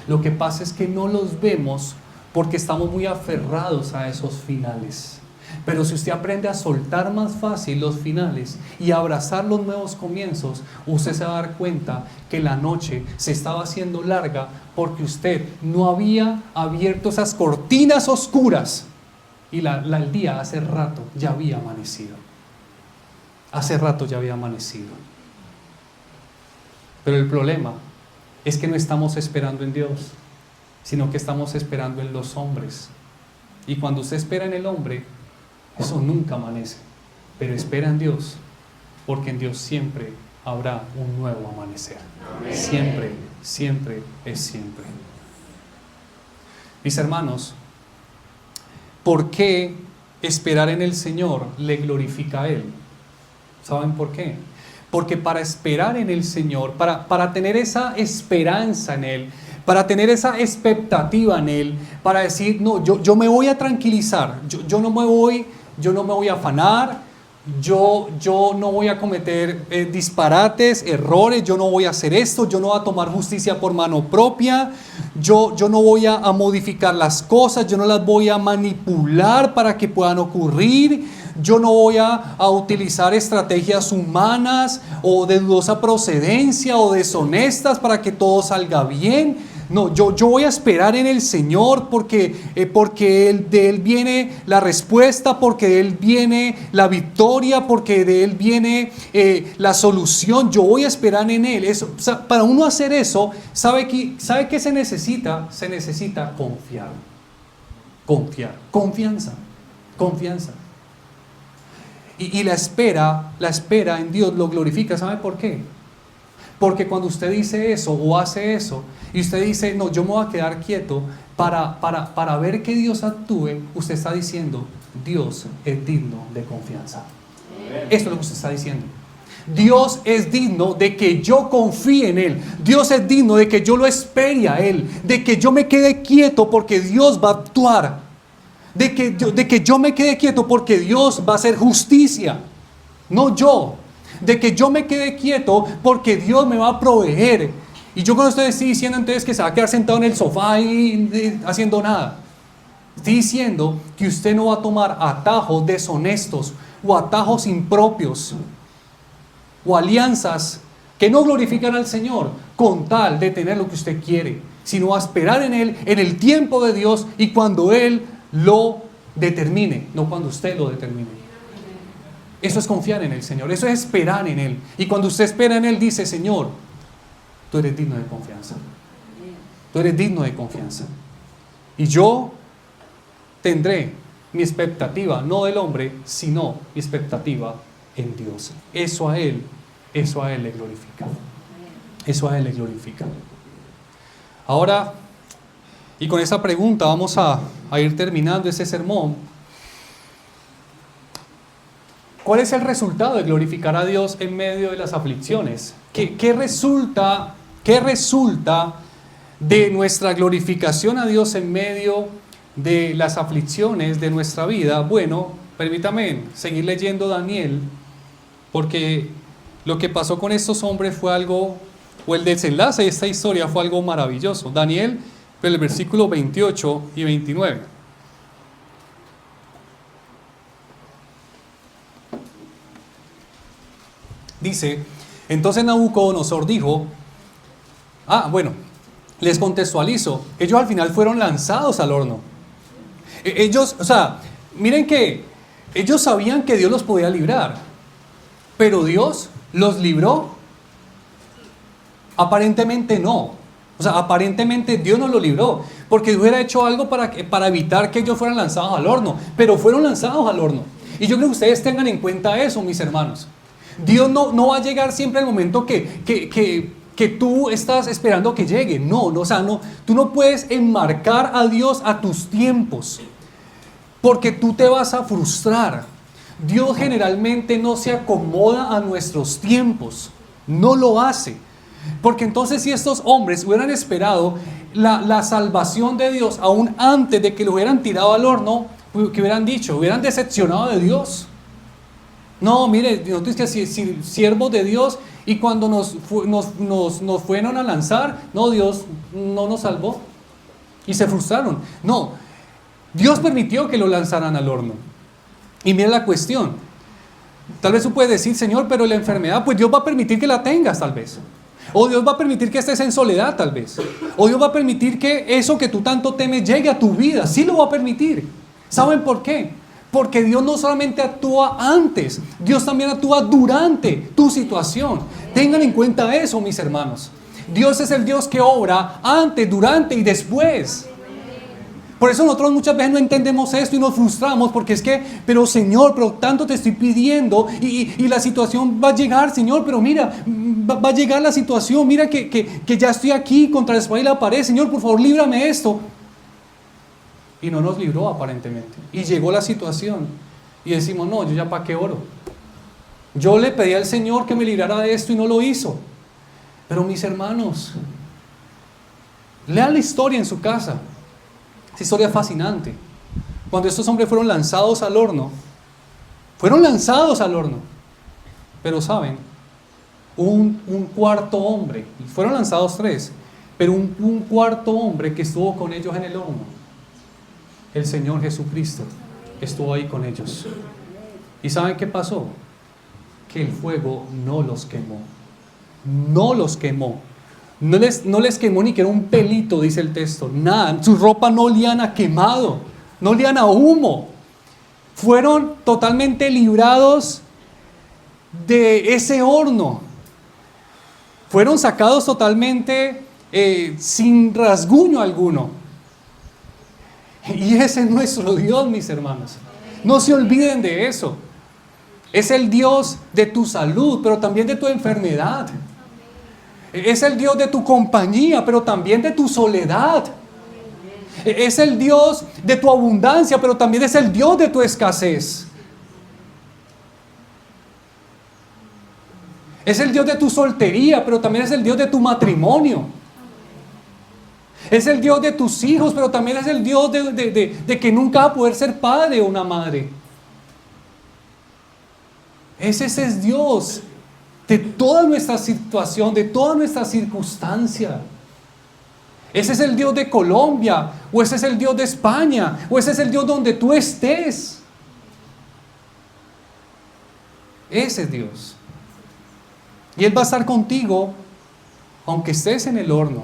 Lo que pasa es que no los vemos porque estamos muy aferrados a esos finales. Pero si usted aprende a soltar más fácil los finales y a abrazar los nuevos comienzos, usted se va a dar cuenta que la noche se estaba haciendo larga porque usted no había abierto esas cortinas oscuras y el día hace rato ya había amanecido. Hace rato ya había amanecido. Pero el problema es que no estamos esperando en Dios, sino que estamos esperando en los hombres. Y cuando usted espera en el hombre, eso nunca amanece. Pero espera en Dios, porque en Dios siempre habrá un nuevo amanecer. Siempre, siempre es siempre. Mis hermanos, ¿por qué esperar en el Señor le glorifica a Él? ¿Saben por qué? Porque para esperar en el Señor, para tener esa esperanza en Él, para tener esa expectativa en Él, para decir, no, yo me voy a tranquilizar, yo no me voy a afanar, yo no voy a cometer disparates, errores, yo no voy a hacer esto, yo no voy a tomar justicia por mano propia, yo no voy a modificar las cosas, yo no las voy a manipular para que puedan ocurrir, yo no voy a utilizar estrategias humanas o de dudosa procedencia o deshonestas para que todo salga bien. No, yo voy a esperar en el Señor porque de Él viene la respuesta, porque de Él viene la victoria, porque de Él viene la solución. Yo voy a esperar en Él. Eso, o sea, para uno hacer eso, ¿sabe qué se necesita? Se necesita confiar. Confianza. Y la espera en Dios lo glorifica. ¿Sabe por qué? Porque cuando usted dice eso o hace eso y usted dice, no, yo me voy a quedar quieto para ver que Dios actúe, usted está diciendo, Dios es digno de confianza. Esto es lo que usted está diciendo. Dios es digno de que yo confíe en Él. Dios es digno de que yo lo espere a Él. De que yo me quede quieto porque Dios va a actuar. De que yo me quede quieto porque Dios va a hacer justicia. No yo. De que yo me quede quieto porque Dios me va a proveer. Y yo cuando estoy diciendo entonces que se va a quedar sentado en el sofá y haciendo nada. Estoy diciendo que usted no va a tomar atajos deshonestos o atajos impropios o alianzas que no glorifican al Señor con tal de tener lo que usted quiere, sino a esperar en Él, en el tiempo de Dios y cuando Él lo determine, no cuando usted lo determine. Eso es confiar en el Señor, eso es esperar en Él. Y cuando usted espera en Él, dice: Señor, tú eres digno de confianza. Tú eres digno de confianza. Y yo tendré mi expectativa, no del hombre, sino mi expectativa en Dios. Eso a Él le glorifica. Eso a Él le glorifica. Ahora, y con esa pregunta vamos a ir terminando ese sermón. ¿Cuál es el resultado de glorificar a Dios en medio de las aflicciones? ¿Qué resulta de nuestra glorificación a Dios en medio de las aflicciones de nuestra vida? Bueno, permítame seguir leyendo Daniel, porque lo que pasó con estos hombres fue algo, o el desenlace de esta historia fue algo maravilloso. Daniel, el versículo 28 y 29. Dice: entonces Nabucodonosor dijo, les contextualizo, ellos al final fueron lanzados al horno. Ellos, miren que ellos sabían que Dios los podía librar, pero Dios los libró. Aparentemente no. Aparentemente Dios no los libró, porque Dios hubiera hecho algo para evitar que ellos fueran lanzados al horno, pero fueron lanzados al horno. Y yo creo que ustedes tengan en cuenta eso, mis hermanos. Dios no va a llegar siempre al momento que tú estás esperando que llegue. No, tú no puedes enmarcar a Dios a tus tiempos, porque tú te vas a frustrar. Dios generalmente no se acomoda a nuestros tiempos, no lo hace. Porque entonces si estos hombres hubieran esperado la salvación de Dios aún antes de que lo hubieran tirado al horno, ¿qué hubieran dicho? Hubieran decepcionado de Dios. No, mire, nosotros que siervos de Dios, y cuando nos fueron a lanzar, no, Dios no nos salvó. Y se frustraron. No, Dios permitió que lo lanzaran al horno. Y mira la cuestión. Tal vez tú puedes decir: Señor, pero la enfermedad, pues Dios va a permitir que la tengas tal vez. O Dios va a permitir que estés en soledad tal vez. O Dios va a permitir que eso que tú tanto temes llegue a tu vida. Sí lo va a permitir. ¿Saben por qué? Porque Dios no solamente actúa antes, Dios también actúa durante tu situación. Tengan en cuenta eso, mis hermanos. Dios es el Dios que obra antes, durante y después. Por eso nosotros muchas veces no entendemos esto y nos frustramos, porque es que, pero Señor, pero tanto te estoy pidiendo y la situación va a llegar, Señor, pero mira, va a llegar la situación, mira que ya estoy aquí contra la espada y la pared, Señor, por favor, líbrame de esto. Y no nos libró aparentemente. Y llegó la situación y decimos: no, yo ya para qué oro. Yo le pedí al Señor que me librara de esto y no lo hizo. Pero mis hermanos, lean la historia en su casa. Esa historia fascinante. Cuando estos hombres fueron lanzados al horno. Pero saben, un cuarto hombre, fueron lanzados 3, pero un cuarto hombre que estuvo con ellos en el horno. El Señor Jesucristo estuvo ahí con ellos. ¿Y saben qué pasó? Que el fuego no los quemó. No los quemó. No les quemó ni que era un pelito, dice el texto. Nada. Su ropa no olían a quemado. No olían a humo. Fueron totalmente librados de ese horno. Fueron sacados totalmente sin rasguño alguno. Y ese es nuestro Dios, mis hermanos. No se olviden de eso. Es el Dios de tu salud, pero también de tu enfermedad. Es el Dios de tu compañía, pero también de tu soledad. Es el Dios de tu abundancia, pero también es el Dios de tu escasez. Es el Dios de tu soltería, pero también es el Dios de tu matrimonio. Es el Dios de tus hijos, pero también es el Dios de que nunca va a poder ser padre o una madre. Ese es Dios de toda nuestra situación, de toda nuestra circunstancia. Ese es el Dios de Colombia, o ese es el Dios de España, o ese es el Dios donde tú estés. Ese es Dios. Y Él va a estar contigo aunque estés en el horno.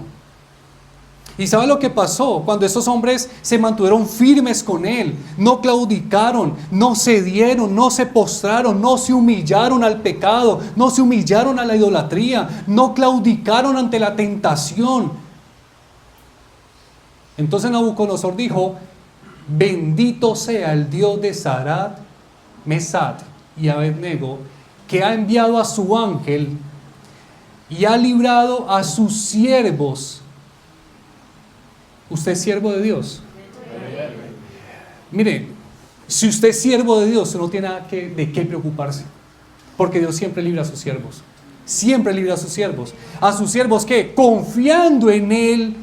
¿Y sabe lo que pasó? Cuando esos hombres se mantuvieron firmes con Él, no claudicaron, no cedieron, no se postraron, no se humillaron al pecado, no se humillaron a la idolatría, no claudicaron ante la tentación. Entonces Nabucodonosor dijo: bendito sea el Dios de Sadrach, Mesach y Abednego, que ha enviado a su ángel y ha librado a sus siervos. ¿Usted es siervo de Dios? Mire, si usted es siervo de Dios, no tiene nada de qué preocuparse, porque Dios siempre libra a sus siervos. Siempre libra a sus siervos. A sus siervos que, confiando en Él,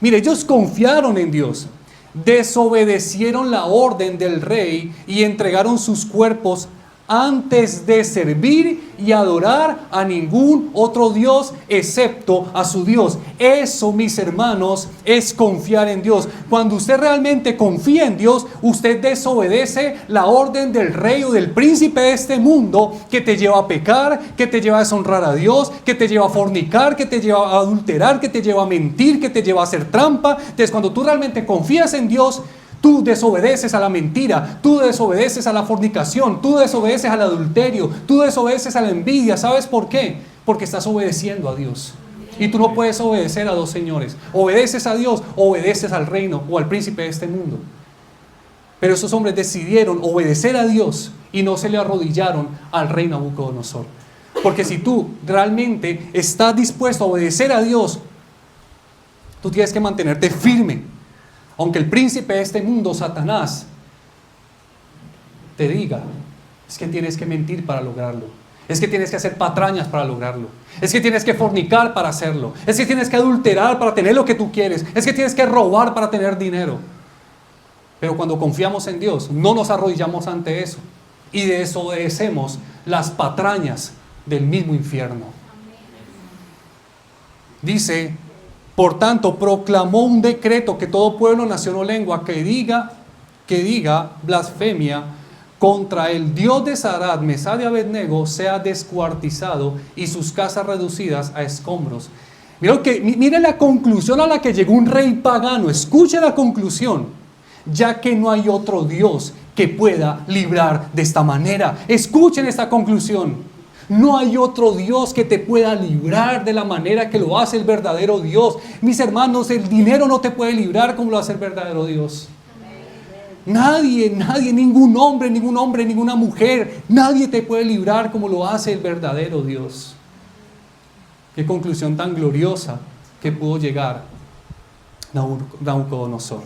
mire, ellos confiaron en Dios, desobedecieron la orden del rey y entregaron sus cuerpos antes de servir y adorar a ningún otro Dios excepto a su Dios. Eso, mis hermanos, es confiar en Dios. Cuando usted realmente confía en Dios, usted desobedece la orden del rey o del príncipe de este mundo, que te lleva a pecar, que te lleva a deshonrar a Dios, que te lleva a fornicar, que te lleva a adulterar, que te lleva a mentir, que te lleva a hacer trampa. Entonces, cuando tú realmente confías en Dios, tú desobedeces a la mentira, tú desobedeces a la fornicación, tú desobedeces al adulterio, tú desobedeces a la envidia. ¿Sabes por qué? Porque estás obedeciendo a Dios. Y tú no puedes obedecer a dos señores. Obedeces a Dios, obedeces al reino o al príncipe de este mundo. Pero esos hombres decidieron obedecer a Dios y no se le arrodillaron al rey Nabucodonosor. Porque si tú realmente estás dispuesto a obedecer a Dios, tú tienes que mantenerte firme. Aunque el príncipe de este mundo, Satanás, te diga: es que tienes que mentir para lograrlo, es que tienes que hacer patrañas para lograrlo, es que tienes que fornicar para hacerlo, es que tienes que adulterar para tener lo que tú quieres, es que tienes que robar para tener dinero. Pero cuando confiamos en Dios, no nos arrodillamos ante eso y desobedecemos las patrañas del mismo infierno. Dice: por tanto, proclamó un decreto que todo pueblo, nación o lengua que diga blasfemia contra el Dios de Sadrach, Mesach y Abednego sea descuartizado y sus casas reducidas a escombros. Mire la conclusión a la que llegó un rey pagano. Escuche la conclusión: ya que no hay otro Dios que pueda librar de esta manera. Escuchen esta conclusión. No hay otro Dios que te pueda librar de la manera que lo hace el verdadero Dios. Mis hermanos, el dinero no te puede librar como lo hace el verdadero Dios. Nadie, ningún hombre, ninguna mujer, nadie te puede librar como lo hace el verdadero Dios. Qué conclusión tan gloriosa que pudo llegar Nabucodonosor.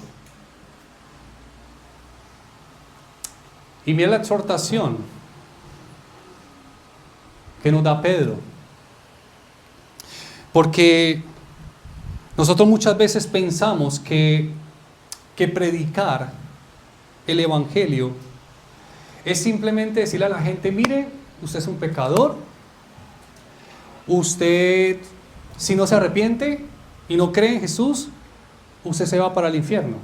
Y mira la exhortación que nos da Pedro, porque nosotros muchas veces pensamos que predicar el evangelio es simplemente decirle a la gente: mire, usted es un pecador, usted, si no se arrepiente y no cree en Jesús, usted se va para el infierno.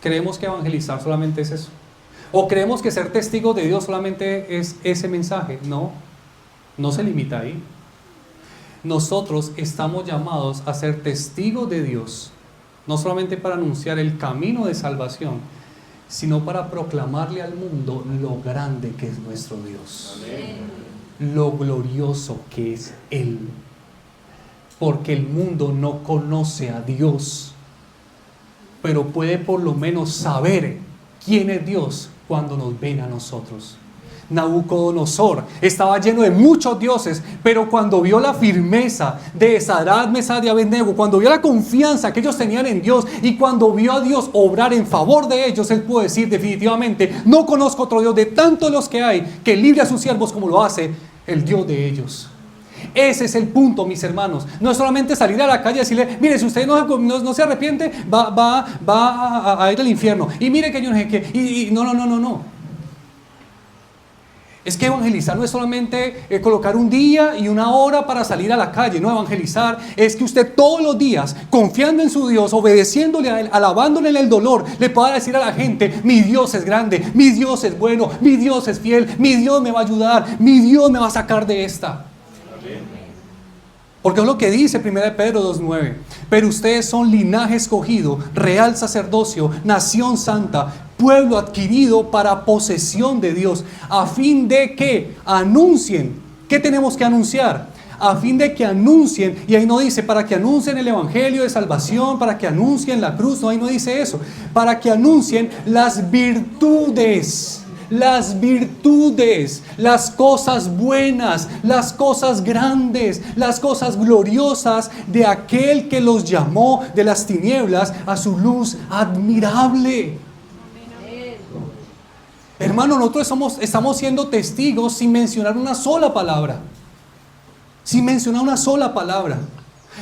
Creemos que evangelizar solamente es eso. ¿O creemos que ser testigos de Dios solamente es ese mensaje? No, no se limita ahí. Nosotros estamos llamados a ser testigos de Dios, no solamente para anunciar el camino de salvación, sino para proclamarle al mundo lo grande que es nuestro Dios. Amén. Lo glorioso que es Él. Porque el mundo no conoce a Dios, pero puede por lo menos saber quién es Dios cuando nos ven a nosotros. Nabucodonosor estaba lleno de muchos dioses, pero cuando vio la firmeza de Sadrach, Mesach y Abednego, cuando vio la confianza que ellos tenían en Dios y cuando vio a Dios obrar en favor de ellos, él pudo decir definitivamente: no conozco otro Dios de tantos los que hay que libre a sus siervos como lo hace el Dios de ellos. Ese es el punto, mis hermanos. No es solamente salir a la calle y decirle: mire, si usted no se arrepiente, va a ir al infierno. Y mire que yo no sé qué. No. Es que evangelizar no es solamente colocar un día y una hora para salir a la calle. No, evangelizar es que usted todos los días, confiando en su Dios, obedeciéndole a Él, alabándole en el dolor, le pueda decir a la gente: mi Dios es grande, mi Dios es bueno, mi Dios es fiel, mi Dios me va a ayudar, mi Dios me va a sacar de esta. Porque es lo que dice 1 Pedro 2:9. Pero ustedes son linaje escogido, real sacerdocio, nación santa, pueblo adquirido para posesión de Dios, a fin de que anuncien. ¿Qué tenemos que anunciar? A fin de que anuncien, y ahí no dice para que anuncien el evangelio de salvación, para que anuncien la cruz, no, ahí no dice eso. Para que anuncien las virtudes, las cosas buenas, las cosas grandes, las cosas gloriosas de aquel que los llamó de las tinieblas a su luz admirable. Hermano, nosotros estamos siendo testigos sin mencionar una sola palabra. Sin mencionar una sola palabra.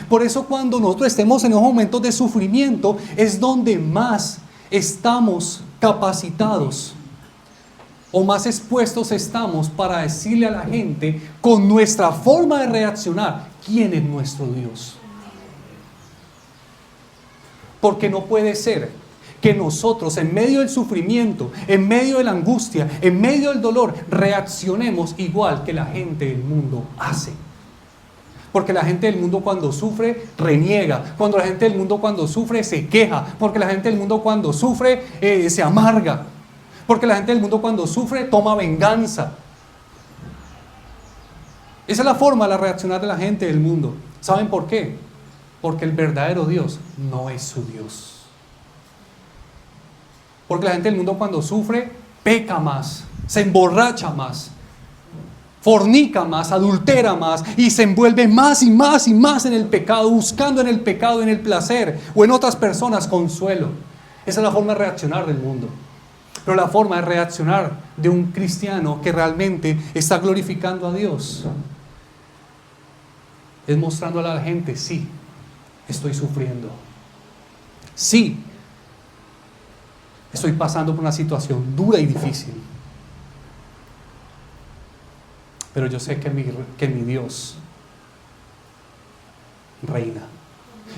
Por eso cuando nosotros estemos en esos momentos de sufrimiento es donde más estamos capacitados o más expuestos estamos para decirle a la gente con nuestra forma de reaccionar quién es nuestro Dios. Porque no puede ser que nosotros en medio del sufrimiento, en medio de la angustia, en medio del dolor, reaccionemos igual que la gente del mundo hace. Porque la gente del mundo cuando sufre reniega, cuando la gente del mundo cuando sufre se queja, porque la gente del mundo cuando sufre se amarga, porque la gente del mundo cuando sufre toma venganza. Esa es la forma de reaccionar de la gente del mundo. ¿Saben por qué? Porque el verdadero Dios no es su Dios. Porque la gente del mundo cuando sufre peca más, se emborracha más, fornica más, adultera más y se envuelve más y más y más en el pecado, buscando en el pecado, en el placer o en otras personas consuelo. Esa es la forma de reaccionar del mundo. Pero la forma de reaccionar de un cristiano que realmente está glorificando a Dios es mostrándole a la gente: sí, estoy sufriendo. Sí, estoy pasando por una situación dura y difícil. Pero yo sé que mi Dios reina.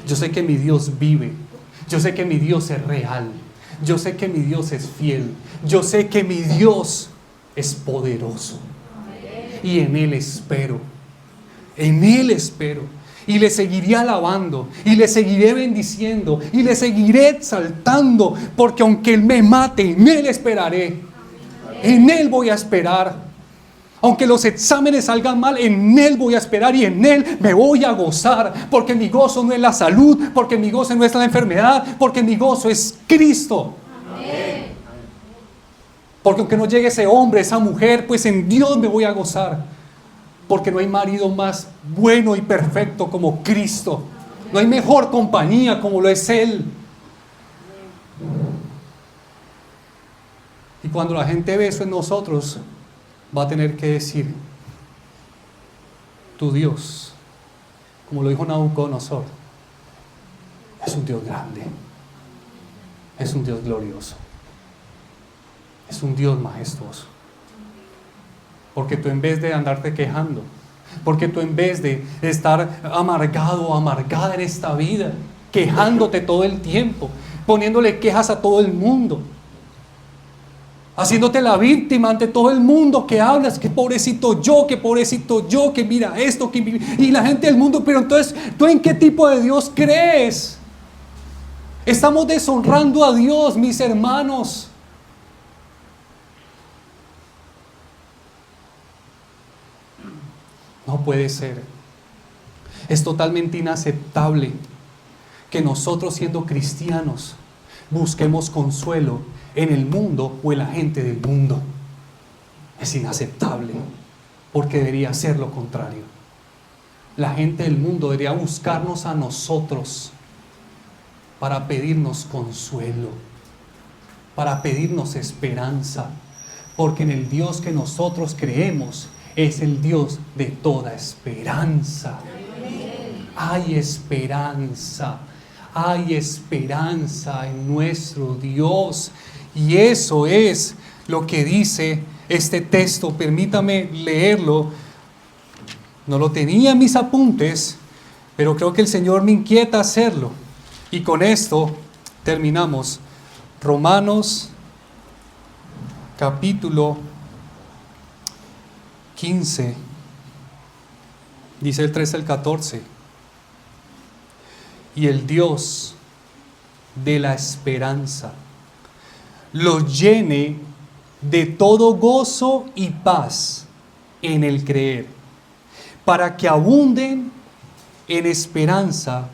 Yo sé que mi Dios vive. Yo sé que mi Dios es real. Yo sé que mi Dios es fiel. Yo sé que mi Dios es poderoso. Y en Él espero. En Él espero. Y le seguiré alabando. Y le seguiré bendiciendo. Y le seguiré exaltando. Porque aunque Él me mate, en Él esperaré. En Él voy a esperar. Aunque los exámenes salgan mal, en Él voy a esperar y en Él me voy a gozar. Porque mi gozo no es la salud, porque mi gozo no es la enfermedad, porque mi gozo es Cristo. Amén. Porque aunque no llegue ese hombre, esa mujer, pues en Dios me voy a gozar. Porque no hay marido más bueno y perfecto como Cristo. No hay mejor compañía como lo es Él. Y cuando la gente ve eso en nosotros, va a tener que decir: tu Dios, como lo dijo Nabucodonosor, es un Dios grande, es un Dios glorioso, es un Dios majestuoso. Porque tú, en vez de andarte quejando, porque tú, en vez de estar amargado o amargada en esta vida, quejándote todo el tiempo, poniéndole quejas a todo el mundo, haciéndote la víctima ante todo el mundo, que hablas, que pobrecito yo, que mira esto, y la gente del mundo: pero entonces, ¿tú en qué tipo de Dios crees? Estamos deshonrando a Dios, mis hermanos. No puede ser. Es totalmente inaceptable que nosotros, siendo cristianos, busquemos consuelo en el mundo o en la gente del mundo. Es inaceptable, porque debería ser lo contrario. La gente del mundo debería buscarnos a nosotros para pedirnos consuelo, para pedirnos esperanza, porque en el Dios que nosotros creemos es el Dios de toda esperanza. Hay esperanza, hay esperanza en nuestro Dios, y eso es lo que dice este texto. Permítame leerlo. No lo tenía en mis apuntes, pero creo que el Señor me inquieta hacerlo. Y con esto terminamos. Romanos capítulo 15, dice el 13 al 14. Y el Dios de la esperanza los llene de todo gozo y paz en el creer, para que abunden en esperanza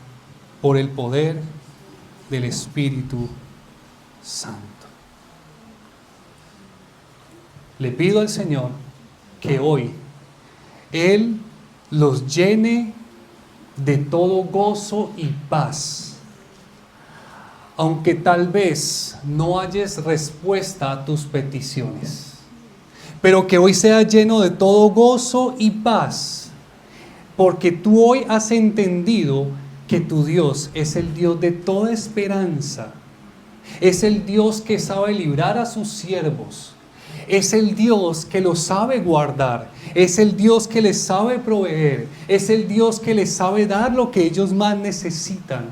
por el poder del Espíritu Santo. Le pido al Señor que hoy Él los llene de todo gozo y paz, aunque tal vez no hayas respuesta a tus peticiones, pero que hoy sea lleno de todo gozo y paz, porque tú hoy has entendido que tu Dios es el Dios de toda esperanza, es el Dios que sabe librar a sus siervos, es el Dios que los sabe guardar, es el Dios que les sabe proveer, es el Dios que les sabe dar lo que ellos más necesitan.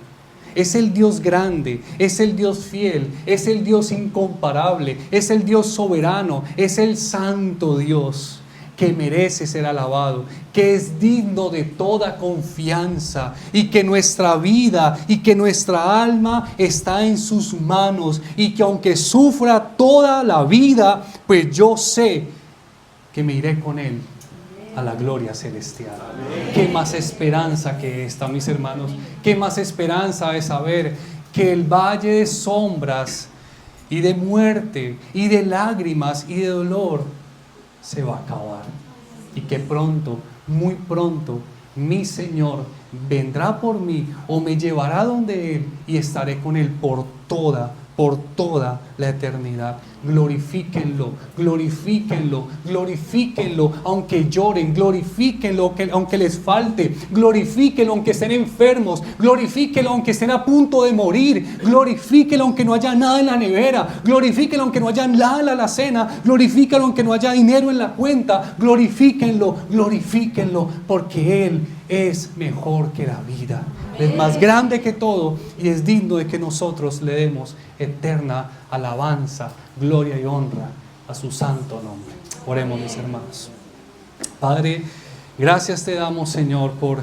Es el Dios grande, es el Dios fiel, es el Dios incomparable, es el Dios soberano, es el santo Dios que merece ser alabado, que es digno de toda confianza, y que nuestra vida y que nuestra alma está en sus manos, y que aunque sufra toda la vida, pues yo sé que me iré con Él a la gloria celestial. Amén. ¿Qué más esperanza que esta, mis hermanos? ¿Qué más esperanza de saber que el valle de sombras y de muerte y de lágrimas y de dolor se va a acabar, y que pronto, muy pronto, mi Señor vendrá por mí o me llevará donde Él, y estaré con Él por toda la eternidad? Glorifíquenlo, glorifíquenlo, glorifíquenlo, aunque lloren, glorifíquenlo aunque les falte, glorifíquenlo aunque estén enfermos, glorifíquenlo aunque estén a punto de morir, glorifíquenlo aunque no haya nada en la nevera, glorifíquenlo aunque no haya nada en la alacena, glorifíquenlo aunque no haya dinero en la cuenta, glorifíquenlo, glorifíquenlo, porque Él es mejor que la vida, es más grande que todo, y es digno de que nosotros le demos eterna alabanza, gloria y honra a su santo nombre. Oremos, mis hermanos. Padre, gracias te damos, Señor, por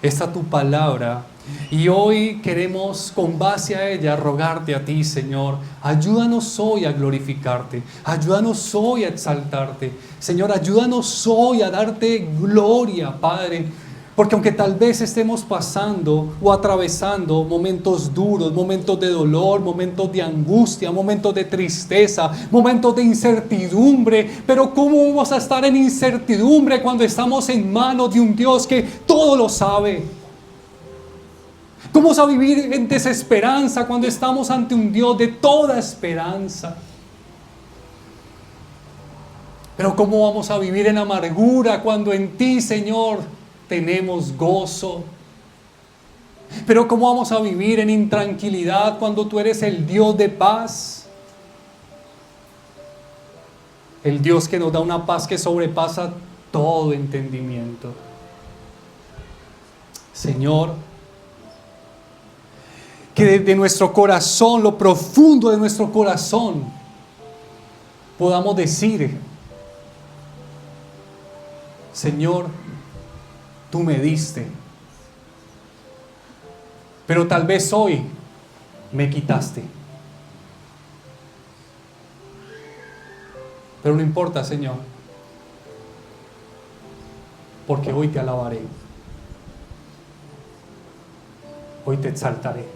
esta tu palabra, y hoy queremos, con base a ella, rogarte a ti, Señor, ayúdanos hoy a glorificarte, ayúdanos hoy a exaltarte, Señor, ayúdanos hoy a darte gloria, Padre. Porque aunque tal vez estemos pasando o atravesando momentos duros, momentos de dolor, momentos de angustia, momentos de tristeza, momentos de incertidumbre, pero ¿cómo vamos a estar en incertidumbre cuando estamos en manos de un Dios que todo lo sabe? ¿Cómo vamos a vivir en desesperanza cuando estamos ante un Dios de toda esperanza? Pero ¿cómo vamos a vivir en amargura cuando en ti, Señor, tenemos gozo? Pero ¿cómo vamos a vivir en intranquilidad cuando tú eres el Dios de paz? El Dios que nos da una paz que sobrepasa todo entendimiento. Señor, que desde nuestro corazón, lo profundo de nuestro corazón, podamos decir: Señor, tú me diste, pero tal vez hoy me quitaste. Pero no importa, Señor, porque hoy te alabaré, hoy te exaltaré,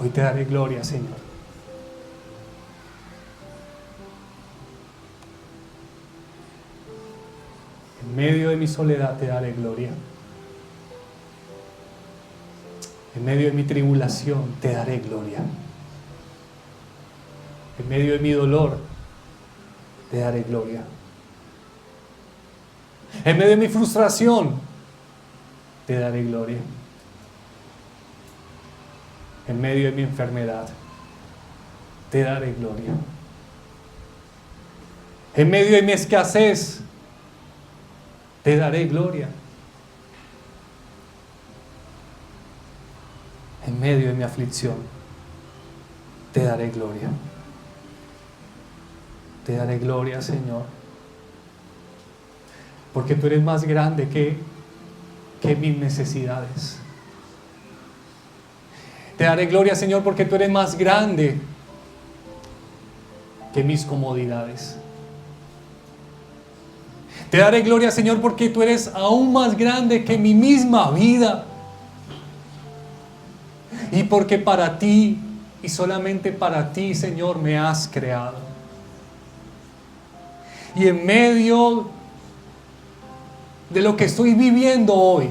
hoy te daré gloria, Señor. En medio de mi soledad te daré gloria. En medio de mi tribulación te daré gloria. En medio de mi dolor te daré gloria. En medio de mi frustración te daré gloria. En medio de mi enfermedad te daré gloria. En medio de mi escasez te daré gloria. En medio de mi aflicción te daré gloria. Te daré gloria, Señor, porque tú eres más grande que mis necesidades. Te daré gloria, Señor, porque tú eres más grande que mis comodidades. Te daré gloria, Señor, porque tú eres aún más grande que mi misma vida. Y porque para ti, y solamente para ti, Señor, me has creado. Y en medio de lo que estoy viviendo hoy,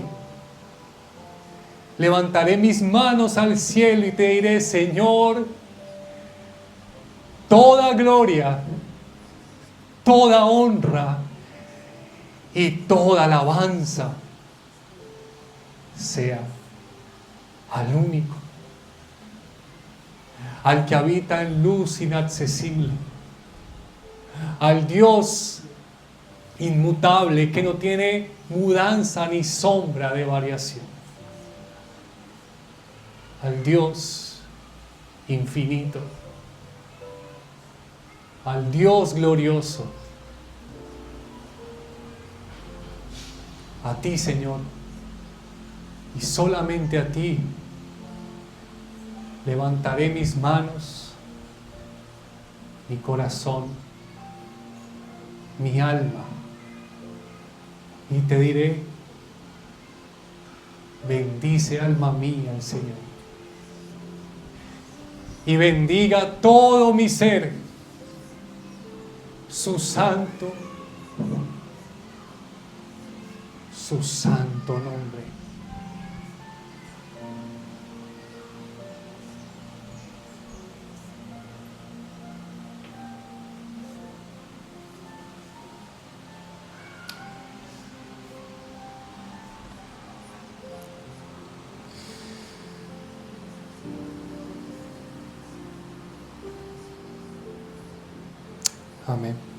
levantaré mis manos al cielo y te diré: Señor, toda gloria, toda honra y toda alabanza sea al único, al que habita en luz inaccesible, al Dios inmutable que no tiene mudanza ni sombra de variación, al Dios infinito, al Dios glorioso. A ti, Señor, y solamente a ti levantaré mis manos, mi corazón, mi alma, y te diré: bendice, alma mía, al Señor, y bendiga todo mi ser su santo nombre. Amén.